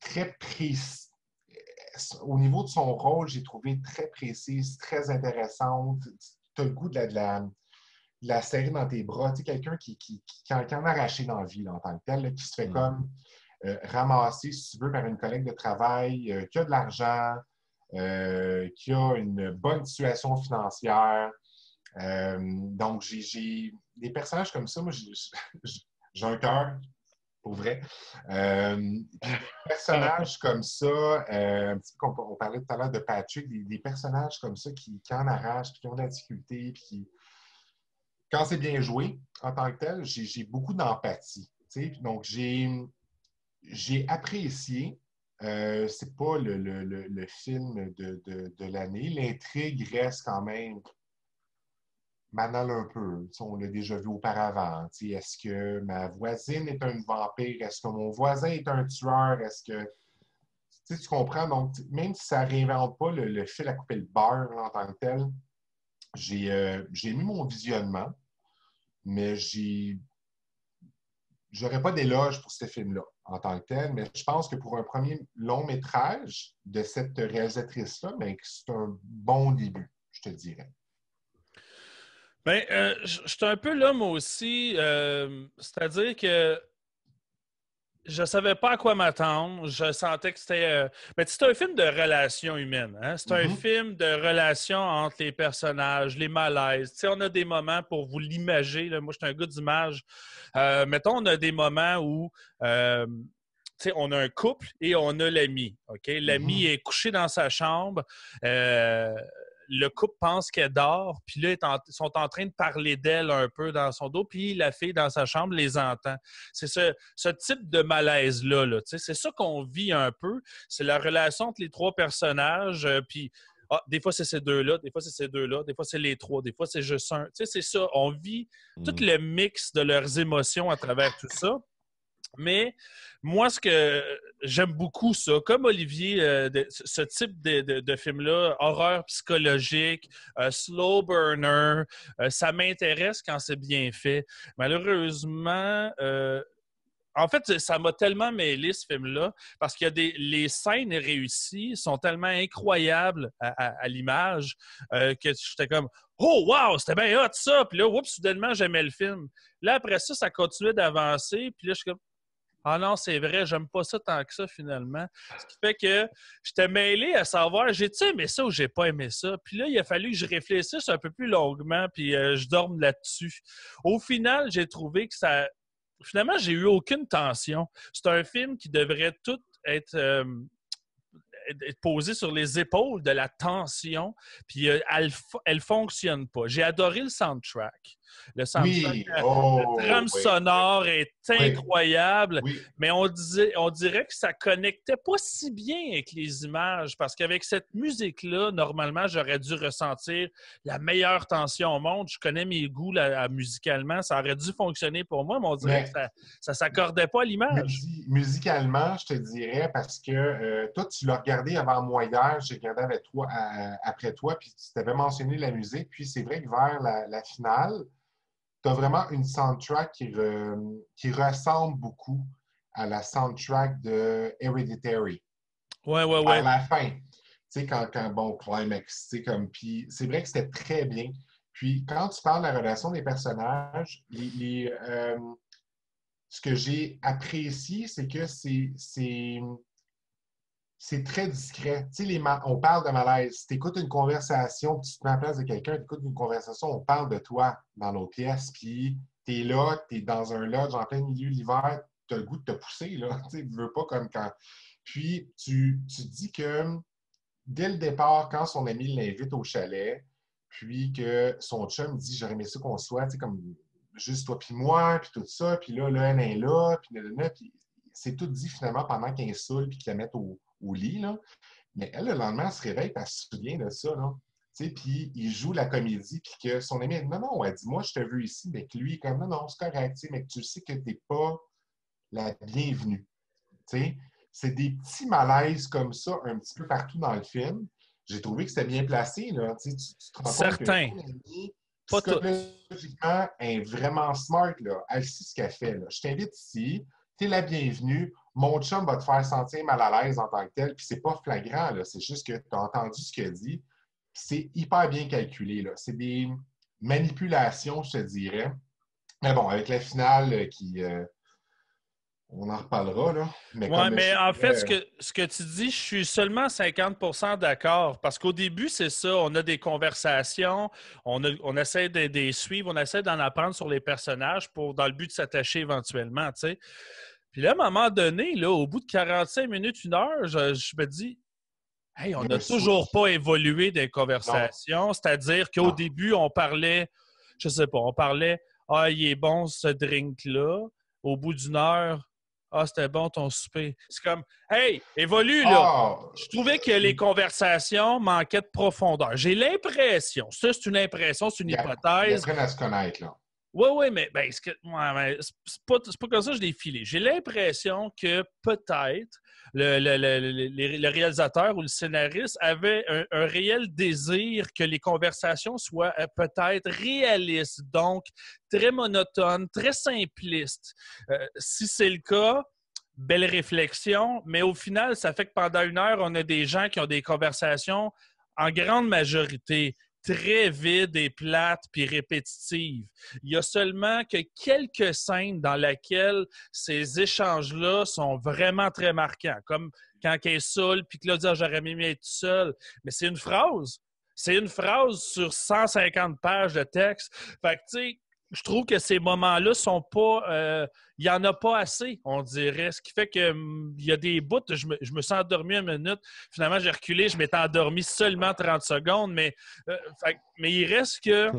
très précis. Au niveau de son rôle, j'ai trouvé très précise, très intéressante. Tu as le goût de la serrer dans tes bras. Tu sais, quelqu'un qui en a arraché dans la vie là, en tant que tel, là, qui se fait comme ramasser, si tu veux, par une collègue de travail, qui a de l'argent, qui a une bonne situation financière. Donc, j'ai des personnages comme ça. Moi, j'ai un cœur, pour vrai. Des personnages comme ça, un petit peu on parlait tout à l'heure de Patrick, des personnages comme ça qui en arrachent, puis qui ont de la difficulté, puis qui, quand c'est bien joué, en tant que tel, j'ai beaucoup d'empathie. Donc, j'ai apprécié. C'est pas le film de l'année. L'intrigue reste quand même banale un peu. On l'a déjà vu auparavant. Est-ce que ma voisine est une vampire? Est-ce que mon voisin est un tueur? Est-ce que... Tu comprends? Donc, même si ça ne réinvente pas le fil à couper le beurre là, en tant que tel, j'ai mis mon visionnement, mais j'aurais pas d'éloge pour ce film-là en tant que tel, mais je pense que pour un premier long métrage de cette réalisatrice-là, ben, c'est un bon début, je te dirais. Bien, je suis un peu là, moi aussi. C'est-à-dire que je savais pas à quoi m'attendre. Je sentais que c'était... Mais c'est un film de relations humaines. Hein? C'est un film de relations entre les personnages, les malaises. Tu sais, on a des moments pour vous l'imager. Là. Moi, je suis un gars d'image. Mettons, on a des moments où... on a un couple et on a l'ami. Okay? L'ami est couché dans sa chambre. Le couple pense qu'elle dort. Puis là, ils sont en train de parler d'elle un peu dans son dos. Puis la fille dans sa chambre les entend. C'est ce type de malaise-là. Là, c'est ça qu'on vit un peu. C'est la relation entre les trois personnages. Puis des fois, c'est ces deux-là. Des fois, c'est ces deux-là. Des fois, c'est les trois. Des fois, c'est juste un. C'est ça. On vit tout le mix de leurs émotions à travers tout ça. Mais moi, ce que j'aime beaucoup, ça, comme Olivier, ce type de film-là, horreur psychologique, slow burner, ça m'intéresse quand c'est bien fait. Malheureusement, en fait, ça m'a tellement mêlé, ce film-là, parce qu'il y a les scènes réussies sont tellement incroyables à l'image que j'étais comme « Oh, wow, c'était bien hot, ça! » Puis là, oups, soudainement, j'aimais le film. Là, après ça, ça continuait d'avancer, puis là, je suis comme ah non, c'est vrai, j'aime pas ça tant que ça, finalement. Ce qui fait que j'étais mêlé à savoir, j'ai-tu aimé ça ou j'ai pas aimé ça? Puis là, il a fallu que je réfléchisse un peu plus longuement, puis je dorme là-dessus. Au final, j'ai trouvé que ça... Finalement, j'ai eu aucune tension. C'est un film qui devrait tout être posé sur les épaules de la tension, puis elle fonctionne pas. J'ai adoré le soundtrack. Le soundtrack, le trame sonore est incroyable, mais on dirait que ça connectait pas si bien avec les images, parce qu'avec cette musique-là, normalement, j'aurais dû ressentir la meilleure tension au monde. Je connais mes goûts là, musicalement, ça aurait dû fonctionner pour moi, mais on dirait que ça s'accordait pas à l'image. Musicalement, je te dirais, parce que toi, tu l'as regardé avant moi hier, j'ai regardé avec toi, après toi, puis tu t'avais mentionné la musique, puis c'est vrai que vers la finale, tu as vraiment une soundtrack qui ressemble beaucoup à la soundtrack de Hereditary. Ouais. À la fin, tu sais, quand bon, climax, tu sais, comme, puis c'est vrai que c'était très bien. Puis quand tu parles de la relation des personnages, ce que j'ai apprécié, c'est que c'est très discret. Tu sais, on parle de malaise. Si tu écoutes une conversation, tu te mets à la place de quelqu'un, tu écoutes une conversation, on parle de toi dans l'autre pièce, puis tu es là, tu es dans un lodge en plein milieu de l'hiver, tu as le goût de te pousser, là. Tu ne veux pas comme quand... Puis, tu dis que dès le départ, quand son ami l'invite au chalet, puis que son chum dit « J'aurais aimé ça qu'on soit, tu sais, comme juste toi puis moi, puis tout ça, puis là, elle est là, puis c'est tout dit finalement pendant qu'il insulte puis qu'il la mette au lit, là. Mais elle, le lendemain, elle se réveille, puis elle se souvient de ça, là. Tu sais, puis il joue la comédie, puis que son ami, non, elle dit, moi, je te veux ici, mais que lui, comme, non, c'est correct, tu sais, mais que tu sais que tu n'es pas la bienvenue. Tu sais, c'est des petits malaises comme ça, un petit peu partout dans le film. J'ai trouvé que c'était bien placé, là. Tu sais, tu te rends compte que ton ami, psychologiquement, elle est vraiment smart, là. Elle sait ce qu'elle fait, là. Je t'invite ici, tu es la bienvenue. Mon chum va te faire sentir mal à l'aise en tant que tel, puis c'est pas flagrant, là. C'est juste que tu as entendu ce qu'il a dit. C'est hyper bien calculé, là. C'est des manipulations, je te dirais. Mais bon, avec la finale on en reparlera, là. Mais en fait, ce que tu dis, je suis seulement 50% d'accord. Parce qu'au début, c'est ça, on a des conversations, on essaie de les suivre, on essaie d'en apprendre sur les personnages dans le but de s'attacher éventuellement, tu sais. Puis là, à un moment donné, là, au bout de 45 minutes, 1 heure, je me dis, hey, on n'a toujours pas évolué des conversations. C'est-à-dire qu'au début, on parlait, je sais pas, il est bon ce drink-là. Au bout d'1 heure, c'était bon ton souper. C'est comme, hey, évolue, là. Je trouvais que les conversations manquaient de profondeur. J'ai l'impression, ça, c'est une impression, c'est une hypothèse. Ils apprennent à se connaître, là. Oui, mais c'est pas comme ça que je l'ai filé. J'ai l'impression que peut-être le réalisateur ou le scénariste avait un réel désir que les conversations soient peut-être réalistes, donc très monotones, très simplistes. Si c'est le cas, belle réflexion, mais au final, ça fait que pendant 1 heure, on a des gens qui ont des conversations en grande majorité très vide et plate puis répétitive. Il y a seulement que quelques scènes dans lesquelles ces échanges-là sont vraiment très marquants, comme quand elle est seule puis Claudia, j'aurais aimé être seule. Mais c'est une phrase. C'est une phrase sur 150 pages de texte. Fait que, tu sais, je trouve que ces moments-là sont pas... il n'y en a pas assez, on dirait. Ce qui fait que il y a des bouts, je me suis endormi une minute. Finalement, j'ai reculé, je m'étais endormi seulement 30 secondes, mais il reste que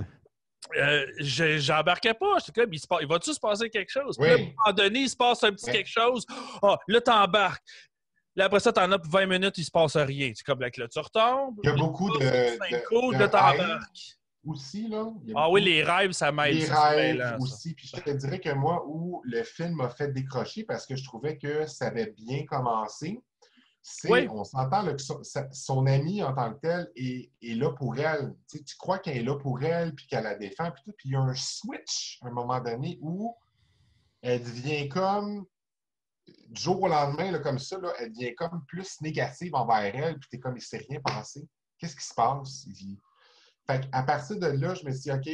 j'embarquais pas. J'étais comme, il va-tu se passer quelque chose? Puis là, à un moment donné, il se passe un petit quelque chose. Ah, là, t'embarques. Là, après ça, t'en as pour 20 minutes, il se passe rien. C'est comme là, tu retombes. Il y a beaucoup de là, t'embarques. Aussi, là. Oui, les rêves, ça m'aide. Les rêves aussi. Puis je te dirais que moi, où le film m'a fait décrocher parce que je trouvais que ça avait bien commencé, c'est, on s'entend là, que son ami en tant que tel est là pour elle. Tu crois qu'elle est là pour elle, puis qu'elle la défend, puis tout. Puis il y a un switch à un moment donné où elle devient comme, du jour au lendemain, là, comme ça, là, elle devient comme plus négative envers elle, puis t'es comme, il ne s'est rien passé. Qu'est-ce qui se passe? Fait qu'à partir de là, je me suis dit, OK,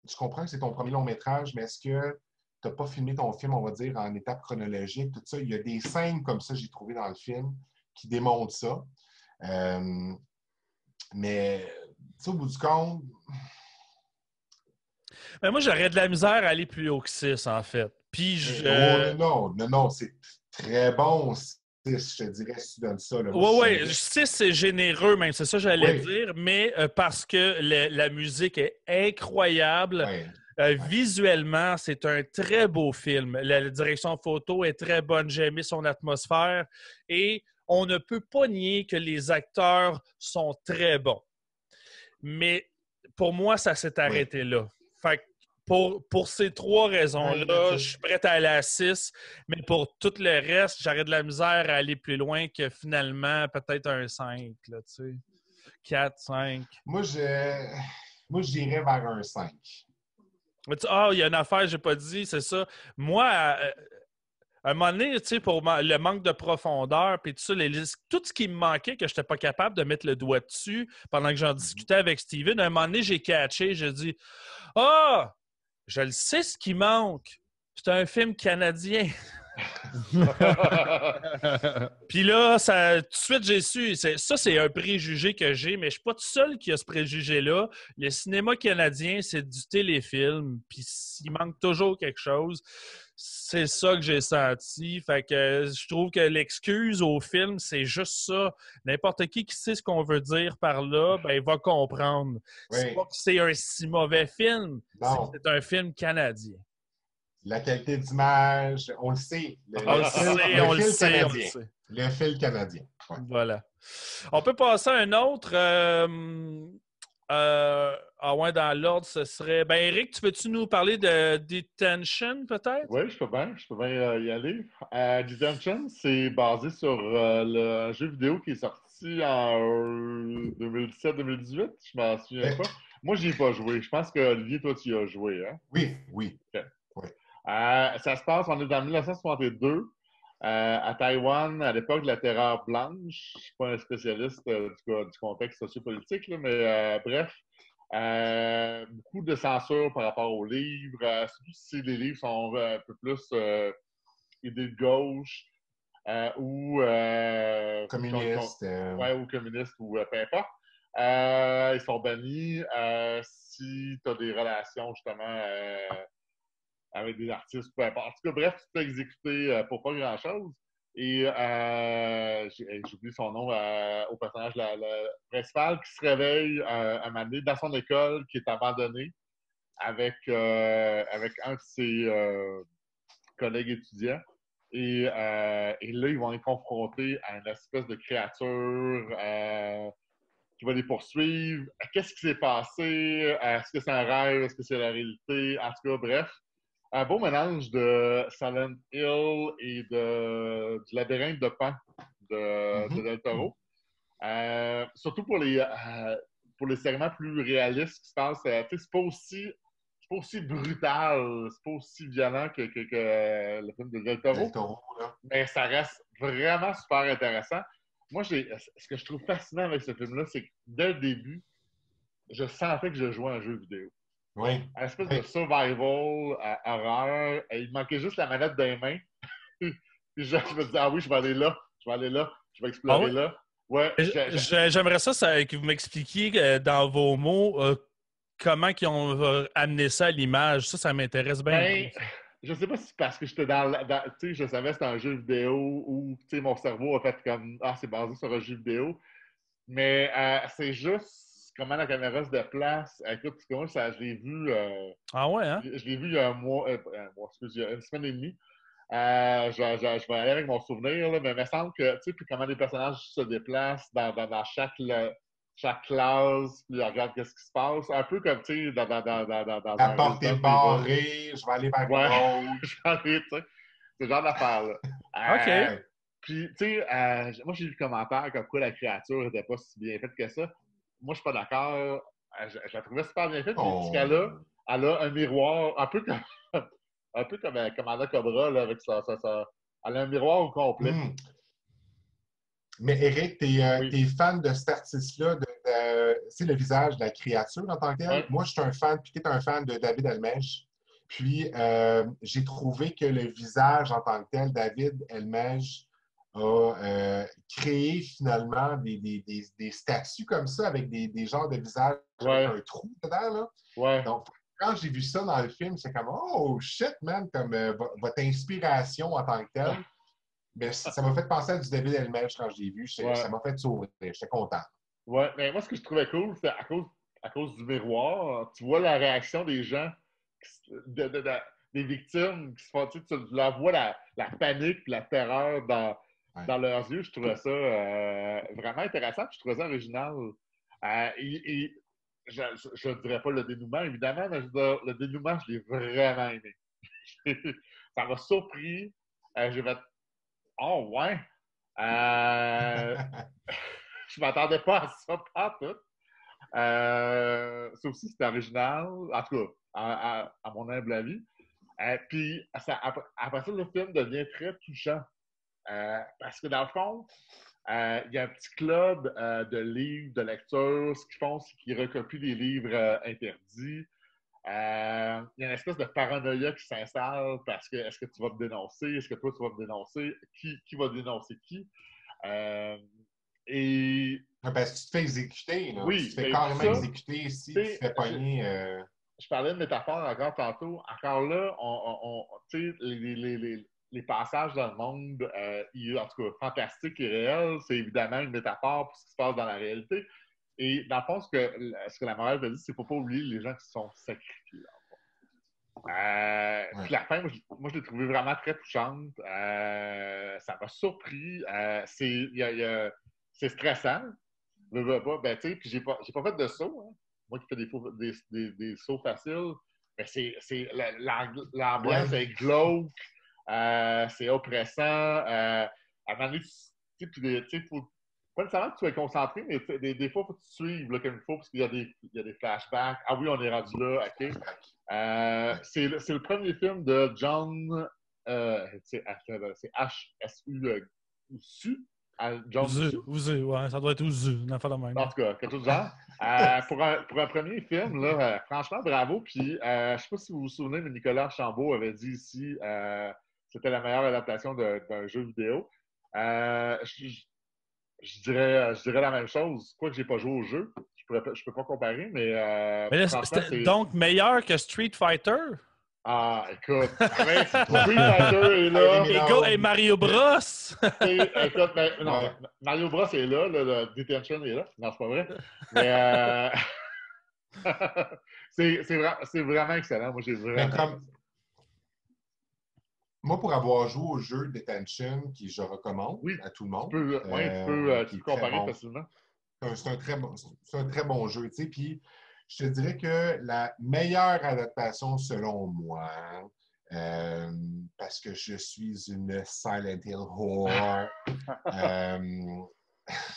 je comprends que c'est ton premier long métrage, mais est-ce que tu n'as pas filmé ton film, on va dire, en étape chronologique, tout ça? Il y a des scènes comme ça, j'ai trouvé dans le film, qui démontrent ça. Mais, au bout du compte... Mais moi, j'aurais de la misère à aller plus haut que 6, en fait. Puis Non, c'est très bon. Je te dirais, si tu donnes ça. Oui, 6, c'est généreux, même, c'est ça que j'allais dire, mais parce que la musique est incroyable. Visuellement, c'est un très beau film. La direction photo est très bonne. J'ai aimé son atmosphère. Et on ne peut pas nier que les acteurs sont très bons. Mais pour moi, ça s'est arrêté là. Fait que pour ces 3 raisons-là, je suis prêt à aller à 6, mais pour tout le reste, j'aurais de la misère à aller plus loin que finalement peut-être un 5, là, tu sais. 4, 5. Moi, j'irais vers un 5. Il y a une affaire que j'ai pas dit, c'est ça. Moi, à un moment donné, tu sais, pour le manque de profondeur, puis tout ça, tout ce qui me manquait, que je n'étais pas capable de mettre le doigt dessus pendant que j'en discutais avec Steven, à un moment donné, j'ai catché, j'ai dit « Ah! Je le sais ce qui manque. C'est un film canadien. » Puis là, tout de suite, j'ai su. Ça, c'est un préjugé que j'ai, mais je ne suis pas tout seul qui a ce préjugé-là. Le cinéma canadien, c'est du téléfilm. Puis s'il manque toujours quelque chose, c'est ça que j'ai senti. Fait que je trouve que l'excuse au film, c'est juste ça. N'importe qui sait ce qu'on veut dire par là, ben, il va comprendre. C'est pas que c'est un si mauvais film. C'est un film canadien. La qualité d'image, on le sait. On le sait. Le film canadien. Ouais. Voilà. On peut passer à un autre. Dans l'ordre, ce serait... Ben, Eric, tu peux-tu nous parler de Detention, peut-être? Oui, je peux bien y aller. Detention, c'est basé sur le jeu vidéo qui est sorti en 2017-2018. Je m'en souviens pas. Moi, j'y ai pas joué. Je pense que, Olivier, toi, tu y as joué, hein? Oui. Okay. Ça se passe, on est en 1962, à Taïwan, à l'époque de la Terreur blanche. Je ne suis pas un spécialiste du contexte sociopolitique, là, mais bref. Beaucoup de censure par rapport aux livres, surtout si les livres sont un peu plus idées de gauche ou communistes. Ou communistes ou peu importe. Ils sont bannis si tu as des relations justement avec des artistes, peu importe. En tout cas, bref, tu peux exécuter pour pas grand-chose. Et j'oublie son nom au personnage principal qui se réveille un moment donné dans son école qui est abandonnée avec un de ses collègues étudiants. Et là, ils vont être confrontés à une espèce de créature qui va les poursuivre. Qu'est-ce qui s'est passé? Est-ce que c'est un rêve? Est-ce que c'est la réalité? En tout cas, bref. Un beau mélange de Silent Hill et du labyrinthe de Pan de Del Toro. Surtout pour les segments plus réalistes qui se passent. C'est pas aussi brutal, c'est pas aussi violent que le film de Del Toro. Mais ça reste vraiment super intéressant. moi, ce que je trouve fascinant avec ce film-là, c'est que dès le début, je sentais que je jouais à un jeu vidéo. Oui. Un espèce de survival, horreur. Il manquait juste la manette dans les mains. Puis je me disais, ah oui, je vais aller là, je vais Ah explorer ouais? là. Ouais, J'aimerais ça, que vous m'expliquiez dans vos mots comment ils ont amené ça à l'image. Ça m'intéresse bien. ben, je sais pas si c'est parce que j'étais tu sais, je savais que c'était un jeu vidéo ou, tu sais, mon cerveau a fait comme, ah, c'est basé sur un jeu vidéo. Mais c'est juste comment la caméra se déplace. Écoute, parce que moi, je l'ai vu, Ah ouais, hein? je l'ai vu il y a excuse, il y a une semaine et demie. Je vais aller avec mon souvenir, là, mais il me semble que, tu sais, puis comment les personnages se déplacent dans chaque classe, puis ils regardent qu'est-ce qui se passe. Un peu comme, tu sais, dans La un porte est Resident Evil. barrée, je vais aller vers Ouais, gauche. j'en ai, tu sais, ce genre d'affaire-là. OK. Puis, tu sais, moi, j'ai vu le commentaire comme quoi la créature n'était pas si bien faite que ça. Moi, je suis pas d'accord. Je la trouvais super bien faite. Puis, ce qu'elle a, elle a un miroir, un peu comme, un peu comme Commander Cobra, là, avec elle a un miroir au complet. Mais Eric, t'es Oui. fan de cet artiste-là, c'est le visage de la créature en tant que tel. Ouais. Moi, je suis un fan, puis tu es un fan de David Elmège. Puis, j'ai trouvé que le visage en tant que tel, David Elmège, a créé finalement des statues comme ça avec des genres de visages avec un trou dedans. Là. Ouais. Donc, quand j'ai vu ça dans le film, c'est comme oh shit, man, comme votre inspiration en tant que telle. Mais ça m'a fait penser à du David Elmège quand je l'ai vu. Ça m'a fait sourire. J'étais content. Ouais, mais moi, ce que je trouvais cool, c'est à cause du miroir, tu vois la réaction des gens, des victimes qui se font, tu leur vois la panique et la terreur dans leurs yeux. Je trouvais ça vraiment intéressant, puis je trouvais ça original. Je ne dirais pas le dénouement, évidemment, mais je veux dire, le dénouement, je l'ai vraiment aimé. Ça m'a surpris. J'ai fait oh, ouais. Je m'attendais pas à ça, pas tout. Ça aussi, c'était original. En tout cas, à mon humble avis. Puis, après ça, le film devient très touchant. Parce que dans le fond, il y a un petit club de livres, de lecture. Ce qu'ils font, c'est qu'ils recopient des livres interdits. Il y a une espèce de paranoïa qui s'installe parce que est-ce que tu vas me dénoncer? Est-ce que toi, tu vas me dénoncer? Qui va dénoncer qui? Et. Parce que tu te fais exécuter. Là. Oui, tu te fais carrément exécuter si tu te fais pogner. Je parlais de métaphore encore tantôt. Encore là, tu sais, les passages dans le monde, en tout cas, fantastique et réel, c'est évidemment une métaphore pour ce qui se passe dans la réalité. Et dans le fond, ce que la morale veut dire, c'est qu'il ne faut pas oublier les gens qui sont sacrifiés. Puis la fin, moi, je l'ai trouvée vraiment très touchante. Ça m'a surpris. C'est stressant. Ben, tu sais, puis j'ai pas fait de saut. Hein. Moi qui fais des sauts faciles. Mais l'ambiance est glauque. C'est oppressant. À un moment donné, tu sais, faut pas nécessairement que tu sois concentré, mais des fois, il faut que tu suives là, comme il faut, parce qu'il y a des flashbacks. Ah oui, on est rendu là, OK. C'est le premier film de John. C'est H-S-U. John Uzu, ouais, ça doit être Uzu, une affaire de même. En tout cas, quelque chose de genre. Pour un premier film, là, franchement, bravo. Puis, je ne sais pas si vous vous souvenez, mais Nicolas Archambault avait dit ici c'était la meilleure adaptation d'un jeu vidéo. Je dirais la même chose. Quoique je n'ai pas joué au jeu, je peux pas comparer, mais là, franchement, c'est donc meilleur que Street Fighter? Ah, écoute, Street Fighter est là. Et Mario Bros! Écoute, non, Mario Bros est là, le Detention est là. Non, c'est pas vrai. Mais c'est vraiment excellent. Moi, j'ai vraiment. Moi, pour avoir joué au jeu Detention, qui je recommande à tout le monde. Tu peux comparer facilement. C'est un très bon jeu, tu sais. Puis, je te dirais que la meilleure adaptation, selon moi, parce que je suis une Silent Hill whore,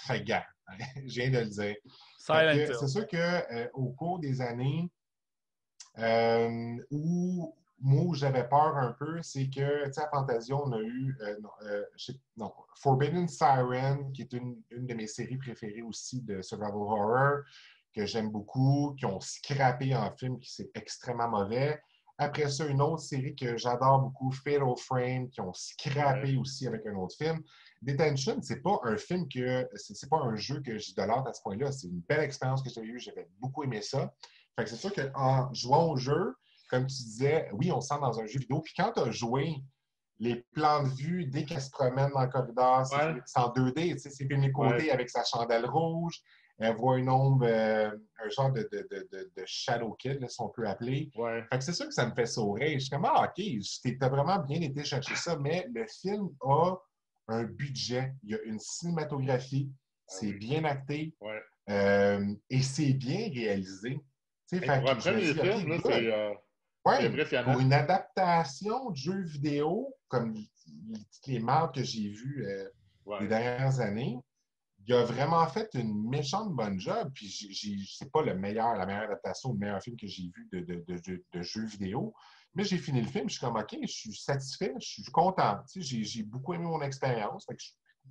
regarde, je viens de le dire. C'est sûr qu'au cours des années où moi, où j'avais peur un peu, c'est que, tu sais, à Fantasia, on a eu Forbidden Siren, qui est une de mes séries préférées aussi de survival horror, que j'aime beaucoup, qui ont scrappé en film, qui c'est extrêmement mauvais. Après ça, une autre série que j'adore beaucoup, Fatal Frame, qui ont scrappé aussi avec un autre film. Detention, c'est pas un film c'est pas un jeu que j'idolâtre à ce point-là. C'est une belle expérience que j'ai eue. J'avais beaucoup aimé ça. Fait que c'est sûr qu'en jouant au jeu, comme tu disais, oui, on se sent dans un jeu vidéo. Puis quand tu as joué les plans de vue, dès qu'elle se promène dans le corridor, c'est en 2D, tu sais, c'est filmé côté avec sa chandelle rouge. Elle voit une ombre, un genre de shadow kid, là, si on peut appeler. Ouais. Fait que c'est sûr que ça me fait sourire. Je suis comme, ah, OK, t'as vraiment bien été chercher ça, mais le film a un budget. Il y a une cinématographie. C'est bien acté. Ouais. Et c'est bien réalisé. Pour un premier film, là, c'est impressionnant. Pour une adaptation de jeux vidéo, comme les marques que j'ai vues les dernières années, il a vraiment fait une méchante bonne job. Puis c'est pas la meilleure adaptation ou le meilleur film que j'ai vu de jeux vidéo. Mais j'ai fini le film, je suis comme OK, je suis satisfait, je suis content. Tu sais, j'ai beaucoup aimé mon expérience.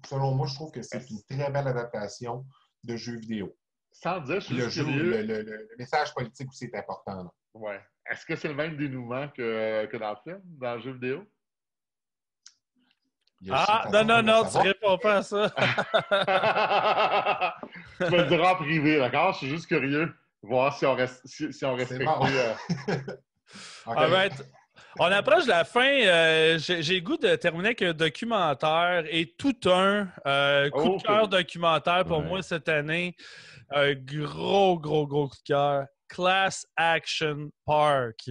Selon moi, je trouve que c'est une très belle adaptation de jeux vidéo. Sans dire, je suis curieux. Le message politique aussi est important. Là. Ouais. Est-ce que c'est le même dénouement que dans le film, dans le jeu vidéo? Non, tu réponds pas à ça. Tu me le diras en privé, d'accord? Je suis juste curieux. Voir si on respecte. Bon. Okay. Right. On approche de la fin. J'ai le goût de terminer avec un documentaire et tout un coup de cœur documentaire pour moi cette année. Un gros coup de cœur. Class Action Park.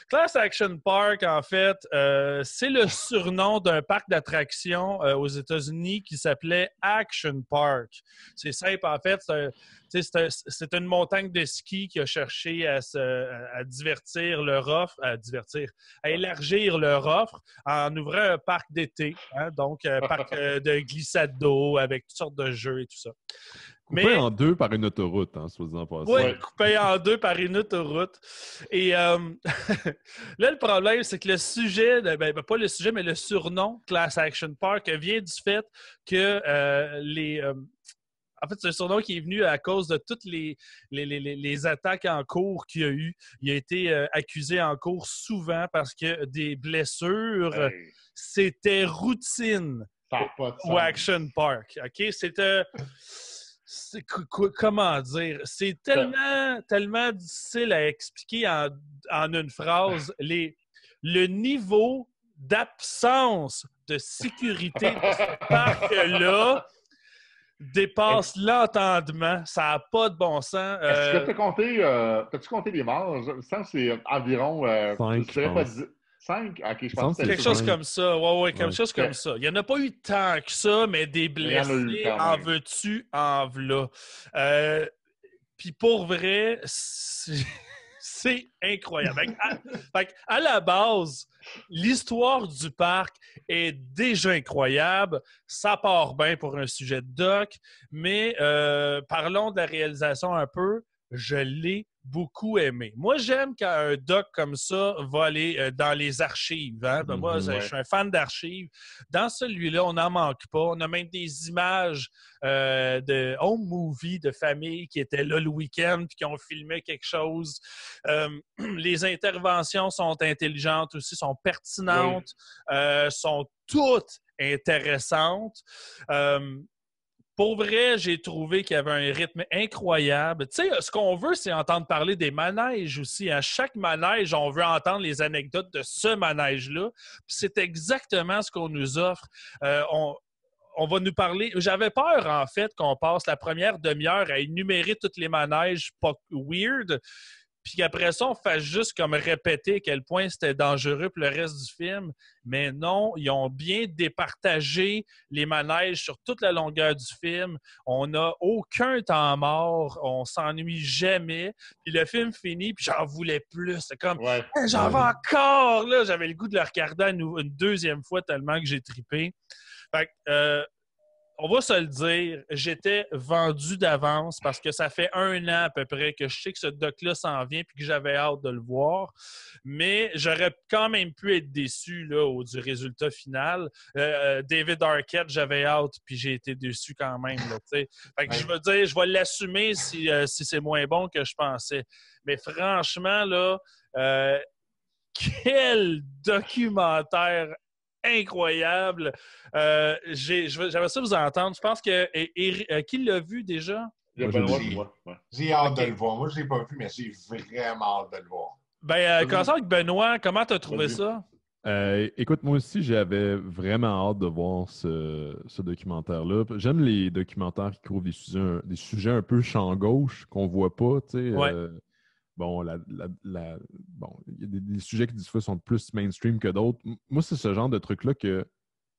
Class Action Park, en fait, c'est le surnom d'un parc d'attractions aux États-Unis qui s'appelait Action Park. C'est simple, en fait. C'est une montagne de ski qui a cherché à divertir leur offre, à élargir leur offre en ouvrant un parc d'été, hein, donc un parc de glissade d'eau avec toutes sortes de jeux et tout ça. Coupé en deux par une autoroute, hein, soi-disant passant. Oui, coupé en deux par une autoroute. Et là, le problème, c'est que le sujet, pas le sujet, mais le surnom Class Action Park vient du fait que en fait, c'est un surnom qui est venu à cause de toutes les attaques en cours qu'il y a eu. Il a été accusé en cours souvent parce que des blessures, c'était routine au Action Park. OK? Comment dire? C'est tellement difficile à expliquer en une phrase. Le niveau d'absence de sécurité de ce parc-là dépasse l'entendement. Ça n'a pas de bon sens. Est-ce que t'as-tu compté les morts? Je sens que c'est environ... 5, je pense. 5? OK, je pense que quelque chose comme ça. Ouais, quelque chose comme ça. Il n'y en a pas eu tant que ça, mais des blessés, en veux-tu, en v'là. Puis pour vrai, c'est incroyable. À la base, l'histoire du parc est déjà incroyable. Ça part bien pour un sujet de doc, mais parlons de la réalisation un peu. Je l'ai beaucoup aimé. Moi, j'aime quand un doc comme ça va aller dans les archives. Hein? Moi, je suis un fan d'archives. Dans celui-là, on n'en manque pas. On a même des images de home movie de famille qui étaient là le week-end puis qui ont filmé quelque chose. Les interventions sont intelligentes aussi, sont pertinentes, sont toutes intéressantes. Pour vrai, j'ai trouvé qu'il y avait un rythme incroyable. Tu sais, ce qu'on veut, c'est entendre parler des manèges aussi. À chaque manège, on veut entendre les anecdotes de ce manège-là. Puis c'est exactement ce qu'on nous offre. On va nous parler... J'avais peur, en fait, qu'on passe la première demi-heure à énumérer tous les manèges pas weird, puis qu'après ça, on fasse juste comme répéter à quel point c'était dangereux pour le reste du film. Mais non, ils ont bien départagé les manèges sur toute la longueur du film. On n'a aucun temps mort, on s'ennuie jamais. Puis le film finit, puis j'en voulais plus. C'est comme, j'en veux encore! Là, j'avais le goût de le regarder une deuxième fois tellement que j'ai trippé. Fait que, on va se le dire, j'étais vendu d'avance parce que ça fait 1 an à peu près que je sais que ce doc-là s'en vient et que j'avais hâte de le voir. Mais j'aurais quand même pu être déçu là, du résultat final. David Arquette, j'avais hâte puis j'ai été déçu quand même. Là, fait que je veux dire, je vais l'assumer si c'est moins bon que je pensais. Mais franchement, là, quel documentaire incroyable! J'aimerais ça vous entendre. Je pense que... qui l'a vu déjà? J'ai hâte de le voir. Moi, je ne l'ai pas vu, mais j'ai vraiment hâte de le voir. Commençons avec Benoît. Comment tu as trouvé ça? Écoute, moi aussi, j'avais vraiment hâte de voir ce documentaire-là. J'aime les documentaires qui couvrent des sujets un peu champ gauche qu'on voit pas, tu sais. Ouais. Bon, il y a des sujets qui, des fois, sont plus mainstream que d'autres. Moi, c'est ce genre de truc-là que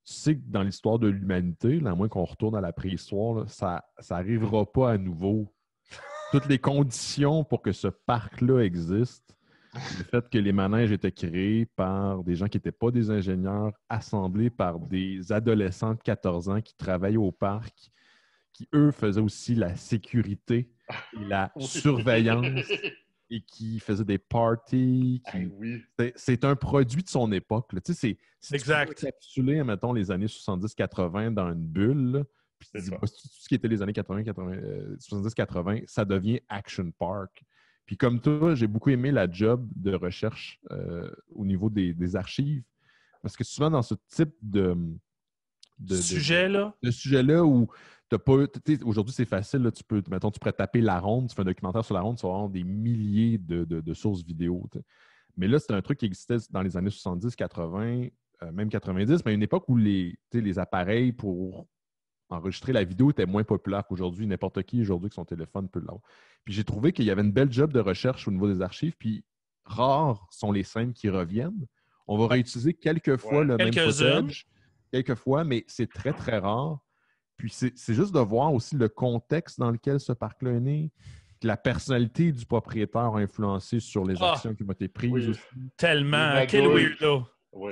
tu sais que dans l'histoire de l'humanité, là, à moins qu'on retourne à la préhistoire, là, ça n'arrivera pas à nouveau. Toutes les conditions pour que ce parc-là existe, le fait que les manèges étaient créés par des gens qui n'étaient pas des ingénieurs, assemblés par des adolescents de 14 ans qui travaillaient au parc, qui, eux, faisaient aussi la sécurité et la surveillance et qui faisaient des parties. C'est un produit de son époque. Là. Tu sais, si exact. tu peux encapsuler, mettons, les années 70-80 dans une bulle, là, puis tu dis, tout ce qui était les années 70-80, ça devient Action Park. Puis comme toi, j'ai beaucoup aimé la job de recherche au niveau des archives. Parce que souvent, dans ce type de sujet-là où t'as pas. Aujourd'hui, c'est facile. Là, tu pourrais taper La Ronde, tu fais un documentaire sur La Ronde, tu vas avoir des milliers de sources vidéo. T'sais. Mais là, c'est un truc qui existait dans les années 70, 80, même 90, mais à une époque où les appareils pour enregistrer la vidéo étaient moins populaires qu'aujourd'hui. N'importe qui, aujourd'hui, avec son téléphone peut l'avoir. Puis j'ai trouvé qu'il y avait une belle job de recherche au niveau des archives, puis rares sont les scènes qui reviennent. On va réutiliser quelques fois le même footage, quelques fois, mais c'est très, très rare. Puis c'est juste de voir aussi le contexte dans lequel ce parc-là est né, que la personnalité du propriétaire a influencé sur les actions qui ont été prises aussi. Tellement! Quel weirdo!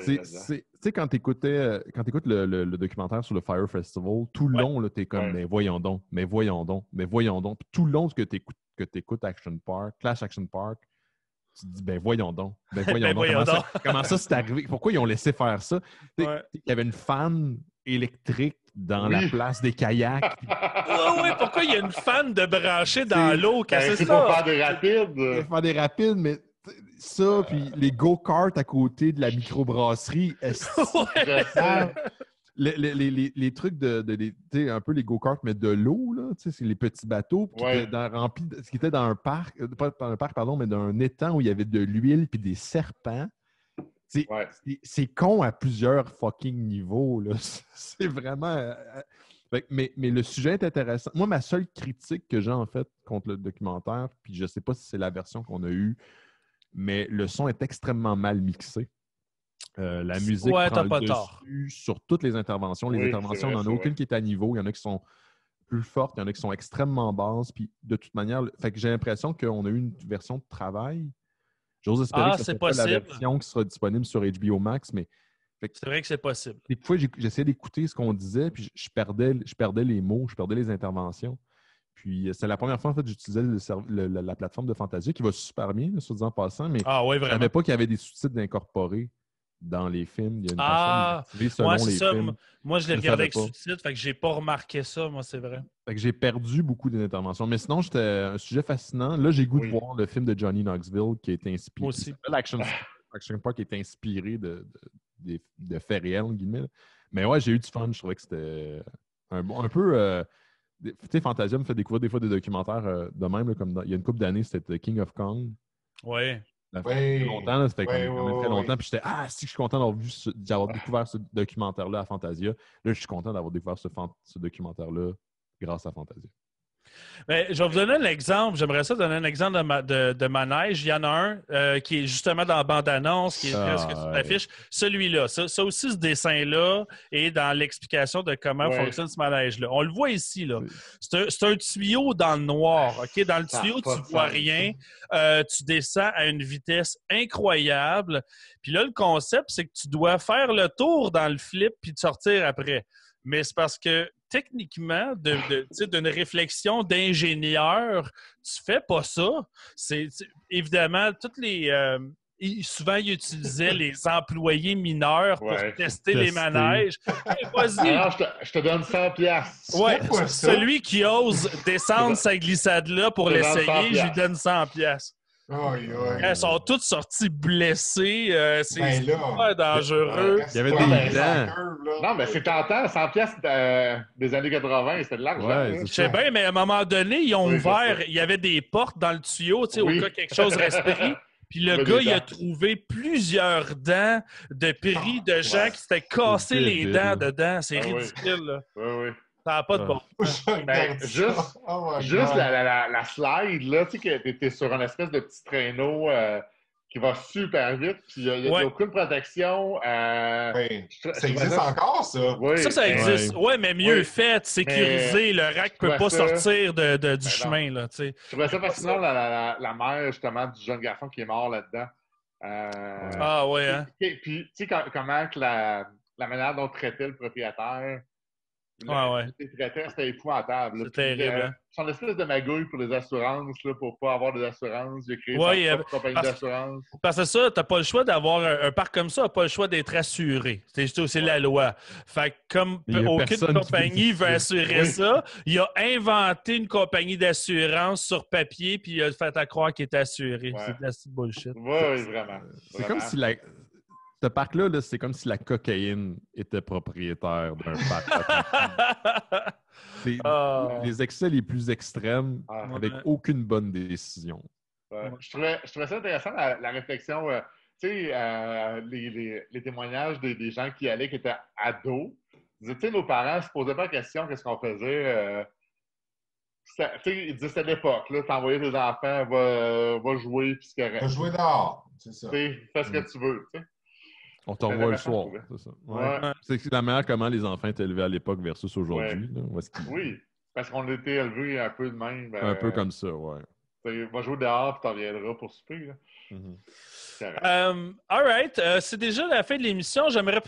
Tu sais, quand tu écoutes le documentaire sur le Fire Festival, tout le long, tu es comme, mais voyons donc. Puis tout le long que tu écoutes Action Park, Clash Action Park, tu te dis, ben voyons donc. Comment ça c'est arrivé? Pourquoi ils ont laissé faire ça? Il y avait une fan électrique dans la place des kayaks. Oui, pourquoi il y a une fan de brancher dans l'eau? C'est pour faire des rapides. Faire des rapides, mais ça, puis les go-karts à côté de la microbrasserie. Les trucs un peu les go-karts, mais de l'eau, là, c'est les petits bateaux qui étaient dans un parc, pas dans un parc, pardon, mais dans un étang où il y avait de l'huile puis des serpents. C'est con à plusieurs fucking niveaux. Là. C'est vraiment... Mais le sujet est intéressant. Moi, ma seule critique que j'ai en fait contre le documentaire, puis je sais pas si c'est la version qu'on a eue, mais le son est extrêmement mal mixé. La musique prend le dessus sur toutes les interventions. Les interventions, il n'y en a aucune qui est à niveau. Il y en a qui sont plus fortes, il y en a qui sont extrêmement basses. Puis de toute manière, fait que j'ai l'impression qu'on a eu une version de travail. J'ose espérer que ce soit la version qui sera disponible sur HBO Max, mais... C'est vrai que c'est possible. Des fois, j'essayais d'écouter ce qu'on disait, puis je perdais les mots, je perdais les interventions. Puis c'est la première fois, en fait, que j'utilisais la plateforme de Fantasia, qui va super bien, là, soit dit en passant, mais je ne savais pas qu'il y avait des sous-titres incorporés dans les films. Il y a une façon selon les films. Moi, je l'ai regardé avec sous-titres, fait que j'ai pas remarqué ça, moi, c'est vrai. Fait que j'ai perdu beaucoup d'interventions. Mais sinon, c'était un sujet fascinant. Là, j'ai goût de voir le film de Johnny Knoxville qui a été inspiré. Moi aussi. Action Park est inspiré de faits réels, en guillemets. Mais ouais, j'ai eu du fun. Je trouvais que c'était un peu... tu sais, Fantasia me fait découvrir des fois des documentaires de même, là, comme il y a une couple d'années, c'était King of Kong. Oui. Ça fait longtemps, là, ça fait très longtemps. Puis j'étais, si je suis content d'avoir découvert ce documentaire-là à Fantasia. Là, je suis content d'avoir découvert ce documentaire-là grâce à Fantasia. Mais je vais vous donner un exemple. J'aimerais ça donner un exemple de manège. Il y en a un qui est justement dans la bande-annonce, qui est presque sur l'affiche. Celui-là. Ça aussi, ce dessin-là est dans l'explication de comment fonctionne ce manège-là. On le voit ici. Là. C'est un tuyau dans le noir. Okay? Dans le tuyau, tu ne vois rien. Tu descends à une vitesse incroyable. Puis là, le concept, c'est que tu dois faire le tour dans le flip puis te sortir après. mais c'est parce que techniquement, d'une réflexion d'ingénieur, tu fais pas ça. Évidemment, toutes les... souvent, ils utilisaient les employés mineurs pour tester les manèges. Hey, vas-y! Alors, je te donne 100$. Ouais, celui qui ose descendre sa glissade-là pour l'essayer, je lui donne 100$. Elles sont toutes sorties blessées. C'est super dangereux. Il y avait des dents. Non, mais c'est tentant. 100$ des années 80, c'était de l'argent. Ouais, je sais bien, mais à un moment donné, ils ont ouvert. Il y avait des portes dans le tuyau, au cas quelque chose respirait. Puis le gars, il a trouvé plusieurs dents de prix de gens qui s'étaient cassés les dents dedans. C'est ridicule, là. Oui. Ça n'a pas de bon. Juste la slide, là, tu sais, que t'es sur une espèce de petit traîneau qui va super vite, puis il n'y a aucune protection. Ça existe encore, ça? Oui, ça existe. Oui, mais mieux fait, sécurisé. Le rack ne peut pas sortir du chemin, là, tu sais. Je trouvais ça fascinant, la mère, justement, du jeune garçon qui est mort là-dedans. Ah, ouais, hein? Puis, tu sais, comment que la manière dont traitait le propriétaire... C'était épouvantable. C'est terrible. Son espèce de magouille pour les assurances, là, pour pas avoir des assurances. J'ai créé sa propre compagnie d'assurance. Parce que ça, t'as pas le choix d'avoir un parc comme ça, t'as pas le choix d'être assuré. C'est la loi. Fait que comme aucune compagnie veut assurer ça, il a inventé une compagnie d'assurance sur papier puis il a fait à croire qu'il était assuré. C'est de la bullshit. Oui, vraiment. C'est comme si ce parc-là, c'est comme si la cocaïne était propriétaire d'un parc. C'est les excès les plus extrêmes avec aucune bonne décision. Je trouvais ça intéressant, la réflexion. Tu sais, les témoignages des gens qui allaient, qui étaient ados. Ils disaient, tu sais, nos parents ne se posaient pas la question qu'est-ce qu'on faisait. Tu sais, ils disaient, c'était l'époque. T'envoyais tes enfants, va jouer, puis c'est correct. Va jouer dehors, c'est ça. Fais ce que tu veux, tu sais. On t'envoie le soir, c'est ça. C'est la manière comment les enfants étaient élevés à l'époque versus aujourd'hui. Oui, parce qu'on était élevés un peu de même. Un peu comme ça, ouais. Va jouer dehors, puis t'en reviendras pour souper. All right. C'est déjà la fin de l'émission.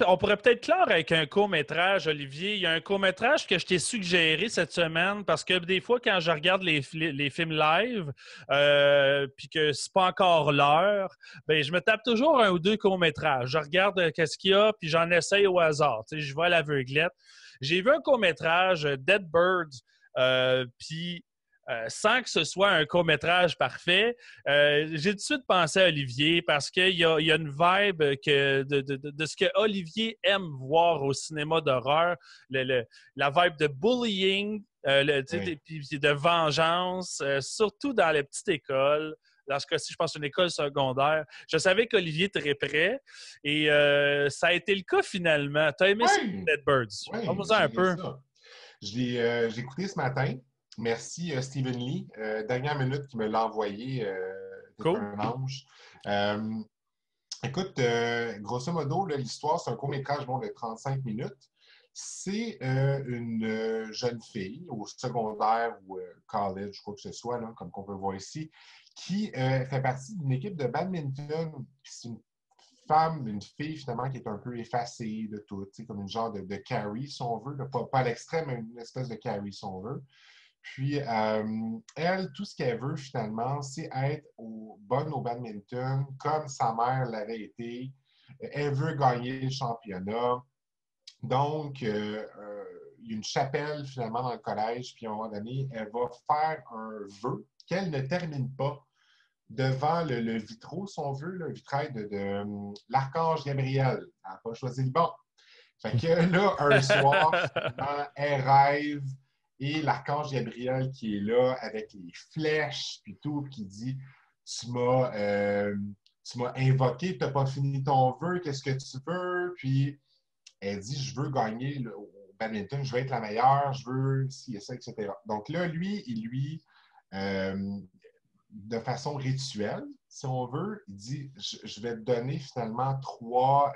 On pourrait peut-être clore avec un court-métrage, Olivier. Il y a un court-métrage que je t'ai suggéré cette semaine parce que des fois, quand je regarde les films live puis que c'est pas encore l'heure, ben je me tape toujours un ou deux courts-métrages. Je regarde qu'est-ce qu'il y a puis j'en essaye au hasard. Je vais à l'aveuglette. J'ai vu un court-métrage, Dead Birds, puis... sans que ce soit un court-métrage parfait, j'ai tout de suite pensé à Olivier parce qu'il y a une vibe de ce que Olivier aime voir au cinéma d'horreur, la vibe de bullying, puis de vengeance, surtout dans les petites écoles. Dans ce cas-ci, je pense une école secondaire. Je savais qu'Olivier était prêt et ça a été le cas finalement. Tu as aimé Dead Birds? Parle-moi un peu. J'ai écouté ce matin. Merci, Stephen Lee. Dernière minute qui me l'a envoyé. Cool. Un ange. Écoute, grosso modo, l'histoire, c'est un court-métrage de 35 minutes. C'est une jeune fille au secondaire ou college, quoi que ce soit, là, comme on peut voir ici, qui fait partie d'une équipe de badminton. C'est une fille finalement qui est un peu effacée de tout, comme une genre de Carrie, si on veut. Pas à l'extrême, mais une espèce de Carrie, si on veut. Puis, elle, tout ce qu'elle veut, finalement, c'est être bonne au badminton, comme sa mère l'avait été. Elle veut gagner le championnat. Donc, il y a une chapelle, finalement, dans le collège. Puis, à un moment donné, elle va faire un vœu qu'elle ne termine pas devant le vitraux, si on veut, le vitrail de l'archange Gabriel. Elle n'a pas choisi le bon. Fait que là, un soir, elle rêve. Et l'archange Gabriel qui est là avec les flèches puis tout, qui dit tu m'as invoqué, tu n'as pas fini ton vœu, qu'est-ce que tu veux? Puis elle dit je veux gagner au badminton, je veux être la meilleure, je veux ci et ça, etc. Donc là, lui, de façon rituelle, si on veut, il dit je vais te donner finalement trois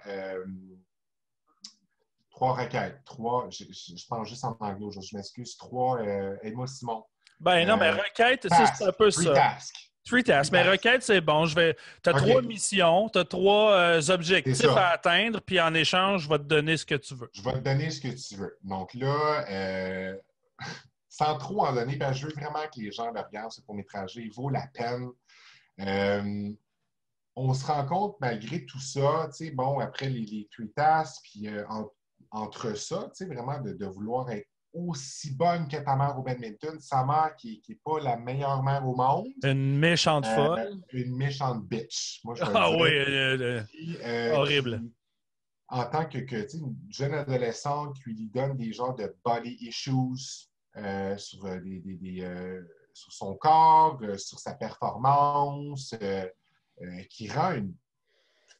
requêtes. Je pense juste en anglais, je m'excuse. Aide-moi Simon. Ben non, mais requête, c'est un peu ça. Task. Three tasks. Mais requête, c'est bon. T'as 3 missions, t'as 3 objectifs à atteindre, puis en échange, je vais te donner ce que tu veux. Je vais te donner ce que tu veux. Donc là, sans trop en donner, je veux vraiment que les gens le regardent, ce court-métrage. Il vaut la peine. On se rend compte, malgré tout ça, après les Three tasks, puis entre ça, vraiment de vouloir être aussi bonne que ta mère au badminton, sa mère qui n'est pas la meilleure mère au monde. Une méchante folle. Une méchante bitch. Moi, je horrible. Puis, en tant que une jeune adolescente qui lui donne des genres de body issues sur son corps, sur sa performance, qui rend une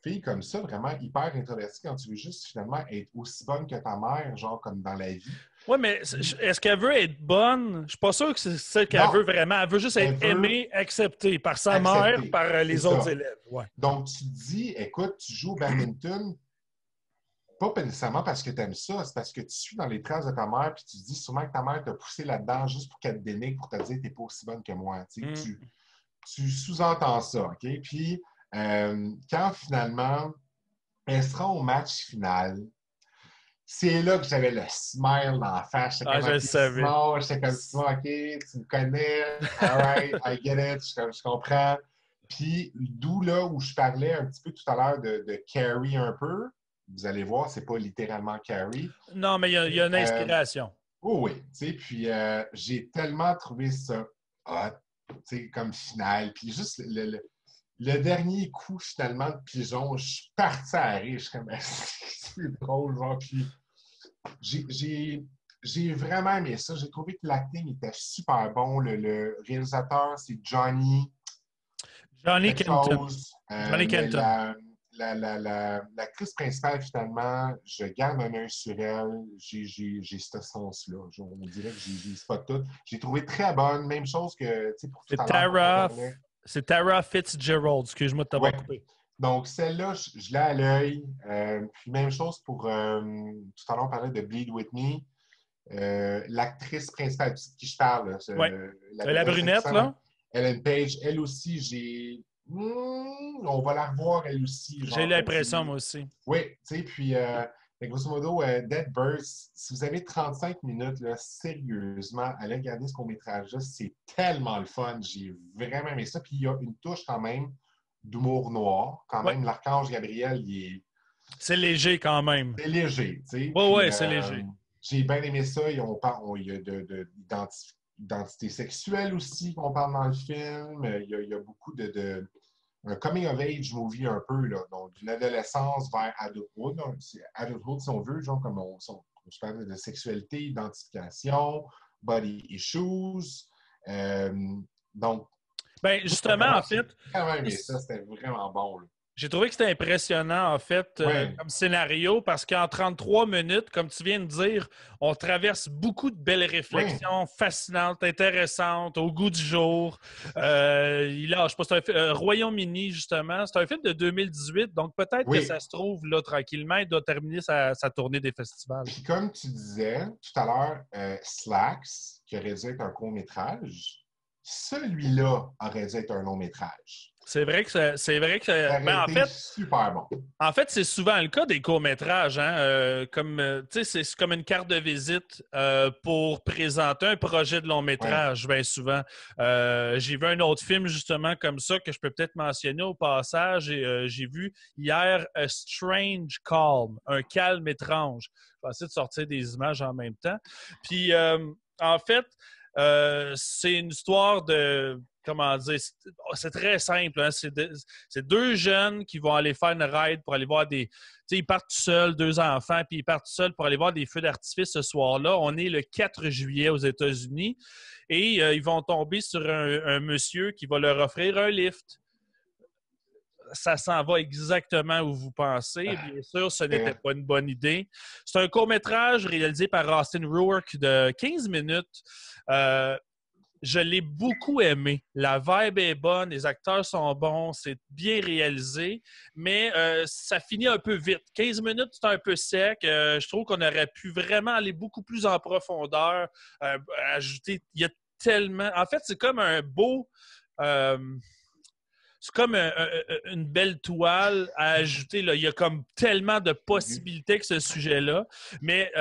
fille comme ça vraiment hyper introvertie quand tu veux juste finalement être aussi bonne que ta mère, genre comme dans la vie. Oui, mais est-ce qu'elle veut être bonne? Je suis pas sûr que c'est ça qu'elle veut vraiment. Elle veut juste être aimée, acceptée par sa mère, par les autres élèves. Ouais. Donc, tu te dis, écoute, tu joues au badminton, pas nécessairement parce que tu aimes ça, c'est parce que tu suis dans les traces de ta mère, puis tu te dis sûrement que ta mère t'a poussé là-dedans juste pour qu'elle te dénigre, pour te dire que tu n'es pas aussi bonne que moi. Tu sous-entends ça, OK? Puis, quand finalement, elle sera au match final, c'est là que j'avais le smile dans la face. Je le savais. J'étais comme ça, OK, tu me connais, all right, I get it, je comprends. Puis, d'où là où je parlais un petit peu tout à l'heure de Carrie un peu, vous allez voir, c'est pas littéralement Carrie. Non, mais il y a une inspiration. Oui, tu sais, puis j'ai tellement trouvé ça hot, tu sais, comme finale. Puis juste le dernier coup, finalement, de pigeon, je suis parti à rire. Je suis comme, c'est drôle, genre. Puis j'ai vraiment aimé ça. J'ai trouvé que l'acting était super bon. Le réalisateur, c'est Johnny Kenton. Johnny Kenton. L'actrice principale, finalement, je garde un œil sur elle. J'ai ce sens-là. On dirait que j'ai pas tout. J'ai trouvé très bonne. Même chose que pour tout à l'heure. C'est Tara Fitzgerald. Excuse-moi de t'avoir coupé. Donc, celle-là, je l'ai à l'œil. Puis même chose pour... tout à l'heure, on parlait de Bleed With Me. L'actrice principale de qui je parle. La brunette, là? Ellen Page. Elle aussi, on va la revoir, elle aussi. J'ai l'impression, moi aussi. Oui, tu sais, puis, grosso modo, Dead Birds, si vous avez 35 minutes, là, sérieusement, allez regarder ce court-métrage-là, c'est tellement le fun. J'ai vraiment aimé ça. Puis, il y a une touche quand même d'humour noir. Quand même, l'Archange Gabriel, c'est léger quand même. C'est léger, tu sais. Oui, c'est léger. J'ai bien aimé ça. Il y a d'identité sexuelle aussi qu'on parle dans le film. Il y a beaucoup un coming of age movie un peu, là, donc d'une adolescence vers adulthood. C'est adulthood, si on veut, genre comme on parle de sexualité, identification, body issues. Donc, justement, en fait... ça, c'était vraiment bon. Là. J'ai trouvé que c'était impressionnant, en fait, comme scénario, parce qu'en 33 minutes, comme tu viens de dire, on traverse beaucoup de belles réflexions fascinantes, intéressantes, au goût du jour. Je sais pas, c'est un Royaume-Uni, justement. C'est un film de 2018, donc peut-être que ça se trouve, là, tranquillement, il doit terminer sa tournée des festivals. Puis comme tu disais tout à l'heure, Slacks, qui aurait dû être un court-métrage, celui-là aurait dû être un long-métrage. C'est vrai que en fait, super bon. En fait, c'est souvent le cas des courts-métrages. C'est comme une carte de visite pour présenter un projet de long-métrage, bien souvent. J'ai vu un autre film, justement, comme ça, que je peux peut-être mentionner au passage. Et, j'ai vu hier A Strange Calm, un calme étrange. Je vais essayer de sortir des images en même temps. Puis, en fait, c'est une histoire de... Comment dire? C'est très simple. Hein? C'est deux jeunes qui vont aller faire une ride pour aller voir des... Ils partent tout seuls, 2 enfants, puis ils partent tout seuls pour aller voir des feux d'artifice ce soir-là. On est le 4 juillet aux États-Unis et ils vont tomber sur un monsieur qui va leur offrir un lift. Ça s'en va exactement où vous pensez. Bien sûr, ce n'était pas une bonne idée. C'est un court-métrage réalisé par Austin Rourke de 15 minutes. Je l'ai beaucoup aimé. La vibe est bonne, les acteurs sont bons, c'est bien réalisé, mais ça finit un peu vite. 15 minutes, c'est un peu sec. Je trouve qu'on aurait pu vraiment aller beaucoup plus en profondeur, ajouter... Il y a tellement... En fait, c'est comme un beau... c'est comme une belle toile à ajouter. Là. Il y a comme tellement de possibilités que ce sujet-là. Mais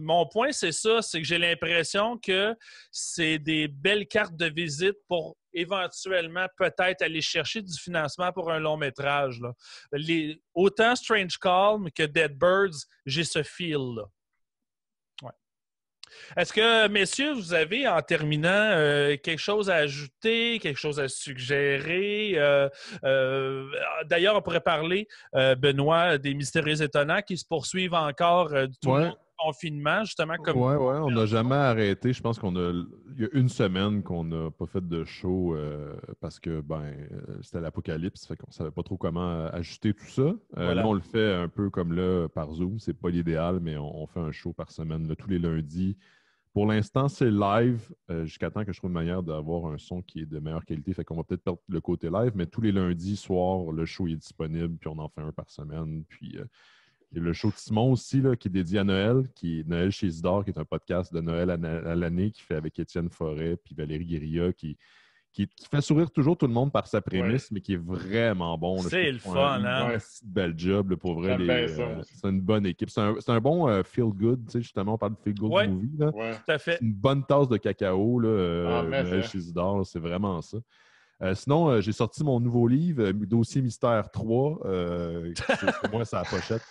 mon point, c'est ça, c'est que j'ai l'impression que c'est des belles cartes de visite pour éventuellement peut-être aller chercher du financement pour un long métrage. Là. Autant Strange Calm que Dead Birds, j'ai ce feel-là. Est-ce que, messieurs, vous avez, en terminant, quelque chose à ajouter, quelque chose à suggérer? D'ailleurs, on pourrait parler, Benoît, des Mystérieux Étonnants qui se poursuivent encore tout le confinement, justement. Comme... Oui, on n'a jamais arrêté. Je pense il y a une semaine qu'on n'a pas fait de show parce que c'était l'apocalypse, fait qu'on ne savait pas trop comment ajuster tout ça. Voilà. Là, on le fait un peu comme là par Zoom. C'est pas l'idéal, mais on fait un show par semaine là, tous les lundis. Pour l'instant, c'est live jusqu'à temps que je trouve une manière d'avoir un son qui est de meilleure qualité. Fait qu'on va peut-être perdre le côté live, mais tous les lundis soirs, le show est disponible, puis on en fait un par semaine. Puis il y a le show de Simon aussi, là, qui est dédié à Noël, qui est Noël chez Isidore, qui est un podcast de Noël à l'année, qui fait avec Étienne Forêt puis Valérie Guérilla, qui fait sourire toujours tout le monde par sa prémisse, mais qui est vraiment bon. Là. C'est le fun, hein? Un bel job, là, pour vrai. C'est une bonne équipe. C'est un bon feel-good, tu sais, justement, on parle de feel-good movie. Là. Ouais, tout à fait. C'est une bonne tasse de cacao, là, Noël chez Isidore, c'est vraiment ça. Sinon, j'ai sorti mon nouveau livre, Dossier Mystère 3. C'est moi, c'est la pochette.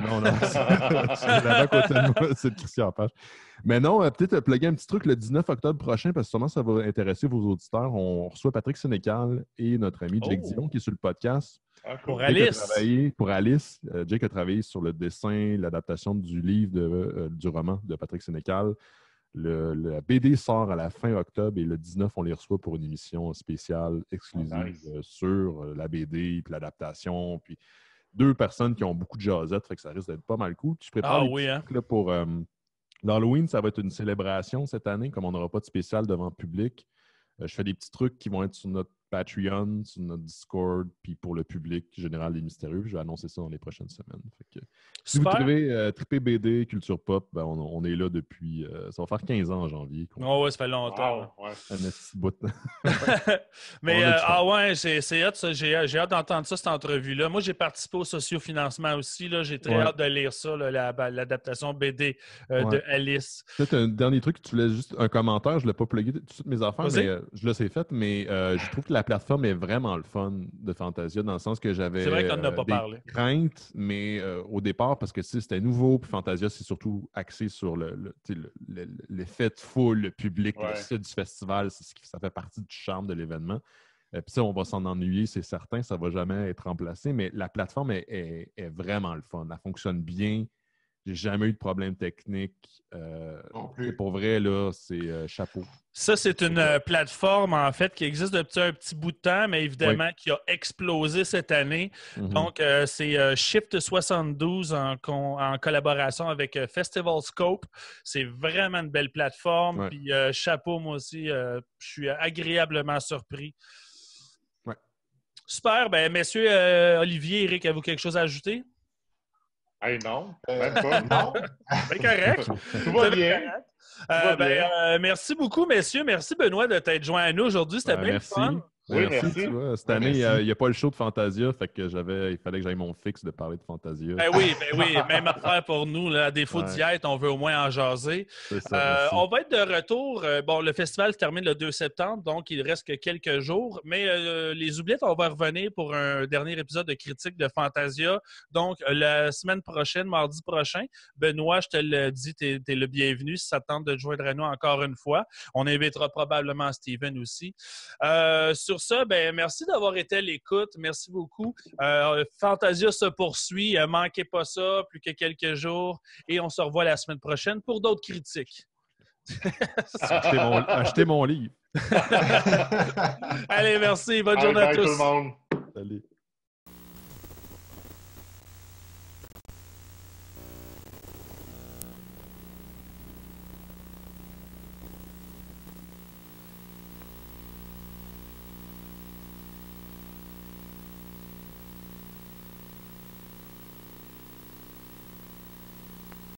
Non, c'est à côté de moi, c'est de Christian Page. Mais non, peut-être plugger un petit truc le 19 octobre prochain, parce que sûrement ça va intéresser vos auditeurs. On reçoit Patrick Sénécal et notre ami Jake Dion, qui est sur le podcast. Pour Alice. Pour Alice. Jake a travaillé sur le dessin, l'adaptation du livre, du roman de Patrick Sénécal. La BD sort à la fin octobre et le 19, on les reçoit pour une émission spéciale exclusive sur la BD, puis l'adaptation, puis 2 personnes qui ont beaucoup de jasettes, fait que ça risque d'être pas mal cool. Puis je prépare trucs, là, pour l'Halloween, ça va être une célébration cette année, comme on n'aura pas de spécial devant le public. Je fais des petits trucs qui vont être sur notre Patreon, sur notre Discord, puis pour le public général des Mystérieux. Je vais annoncer ça dans les prochaines semaines. Fait que, si vous trouvez trippé BD, culture pop, on est là depuis... ça va faire 15 ans en janvier. Oh ouais, ça fait longtemps. Wow, ouais. Un petit bout. Mais c'est hâte, ça. J'ai hâte d'entendre ça, cette entrevue-là. Moi, j'ai participé au sociofinancement aussi. Là. J'ai très hâte de lire ça, là, l'adaptation BD de Alice. Peut-être un dernier truc, tu voulais juste un commentaire. Je ne l'ai pas plugué toutes mes affaires, mais je le sais fait, mais je trouve que la plateforme est vraiment le fun de Fantasia, dans le sens que j'avais des craintes, mais au départ, parce que c'était nouveau, puis Fantasia, c'est surtout axé sur l'effet de foule, le public, le site du festival, ça fait partie du charme de l'événement. Puis ça, on va s'en ennuyer, c'est certain, ça ne va jamais être remplacé, mais la plateforme est vraiment le fun. Elle fonctionne bien. J'ai jamais eu de problème technique. Pour vrai, là, c'est chapeau. Ça, c'est une plateforme, en fait, qui existe depuis un petit bout de temps, mais évidemment, qui a explosé cette année. Mm-hmm. Donc, c'est Shift 72 en collaboration avec Festival Scope. C'est vraiment une belle plateforme. Ouais. Puis, chapeau, moi aussi, je suis agréablement surpris. Ouais. Super. Ben, messieurs, Olivier, Eric, avez-vous quelque chose à ajouter? Hey, non, même pas. Non. Ben, correct. Tout va bien. Merci beaucoup, messieurs. Merci, Benoît, de t'être joint à nous aujourd'hui. C'était bien fun. Oui, merci. Tu vois, cette année, il n'y a pas le show de Fantasia, fait que il fallait que j'aille mon fixe de parler de Fantasia. Ben oui, même affaire pour nous. Là, à défaut de diète, on veut au moins en jaser. Ça, on va être de retour. Le festival se termine le 2 septembre, donc il reste que quelques jours. Mais les oubliettes, on va revenir pour un dernier épisode de critique de Fantasia. Donc, la semaine prochaine, mardi prochain. Benoît, je te le dis, tu es le bienvenu si ça te tente de te joindre à nous encore une fois. On invitera probablement Steven aussi. Sur ça, merci d'avoir été à l'écoute. Merci beaucoup. Fantasia se poursuit. Manquez pas ça, plus que quelques jours. Et on se revoit la semaine prochaine pour d'autres critiques. Achetez mon livre. Allez, merci. Bonne journée à tous. Tout le monde. Salut.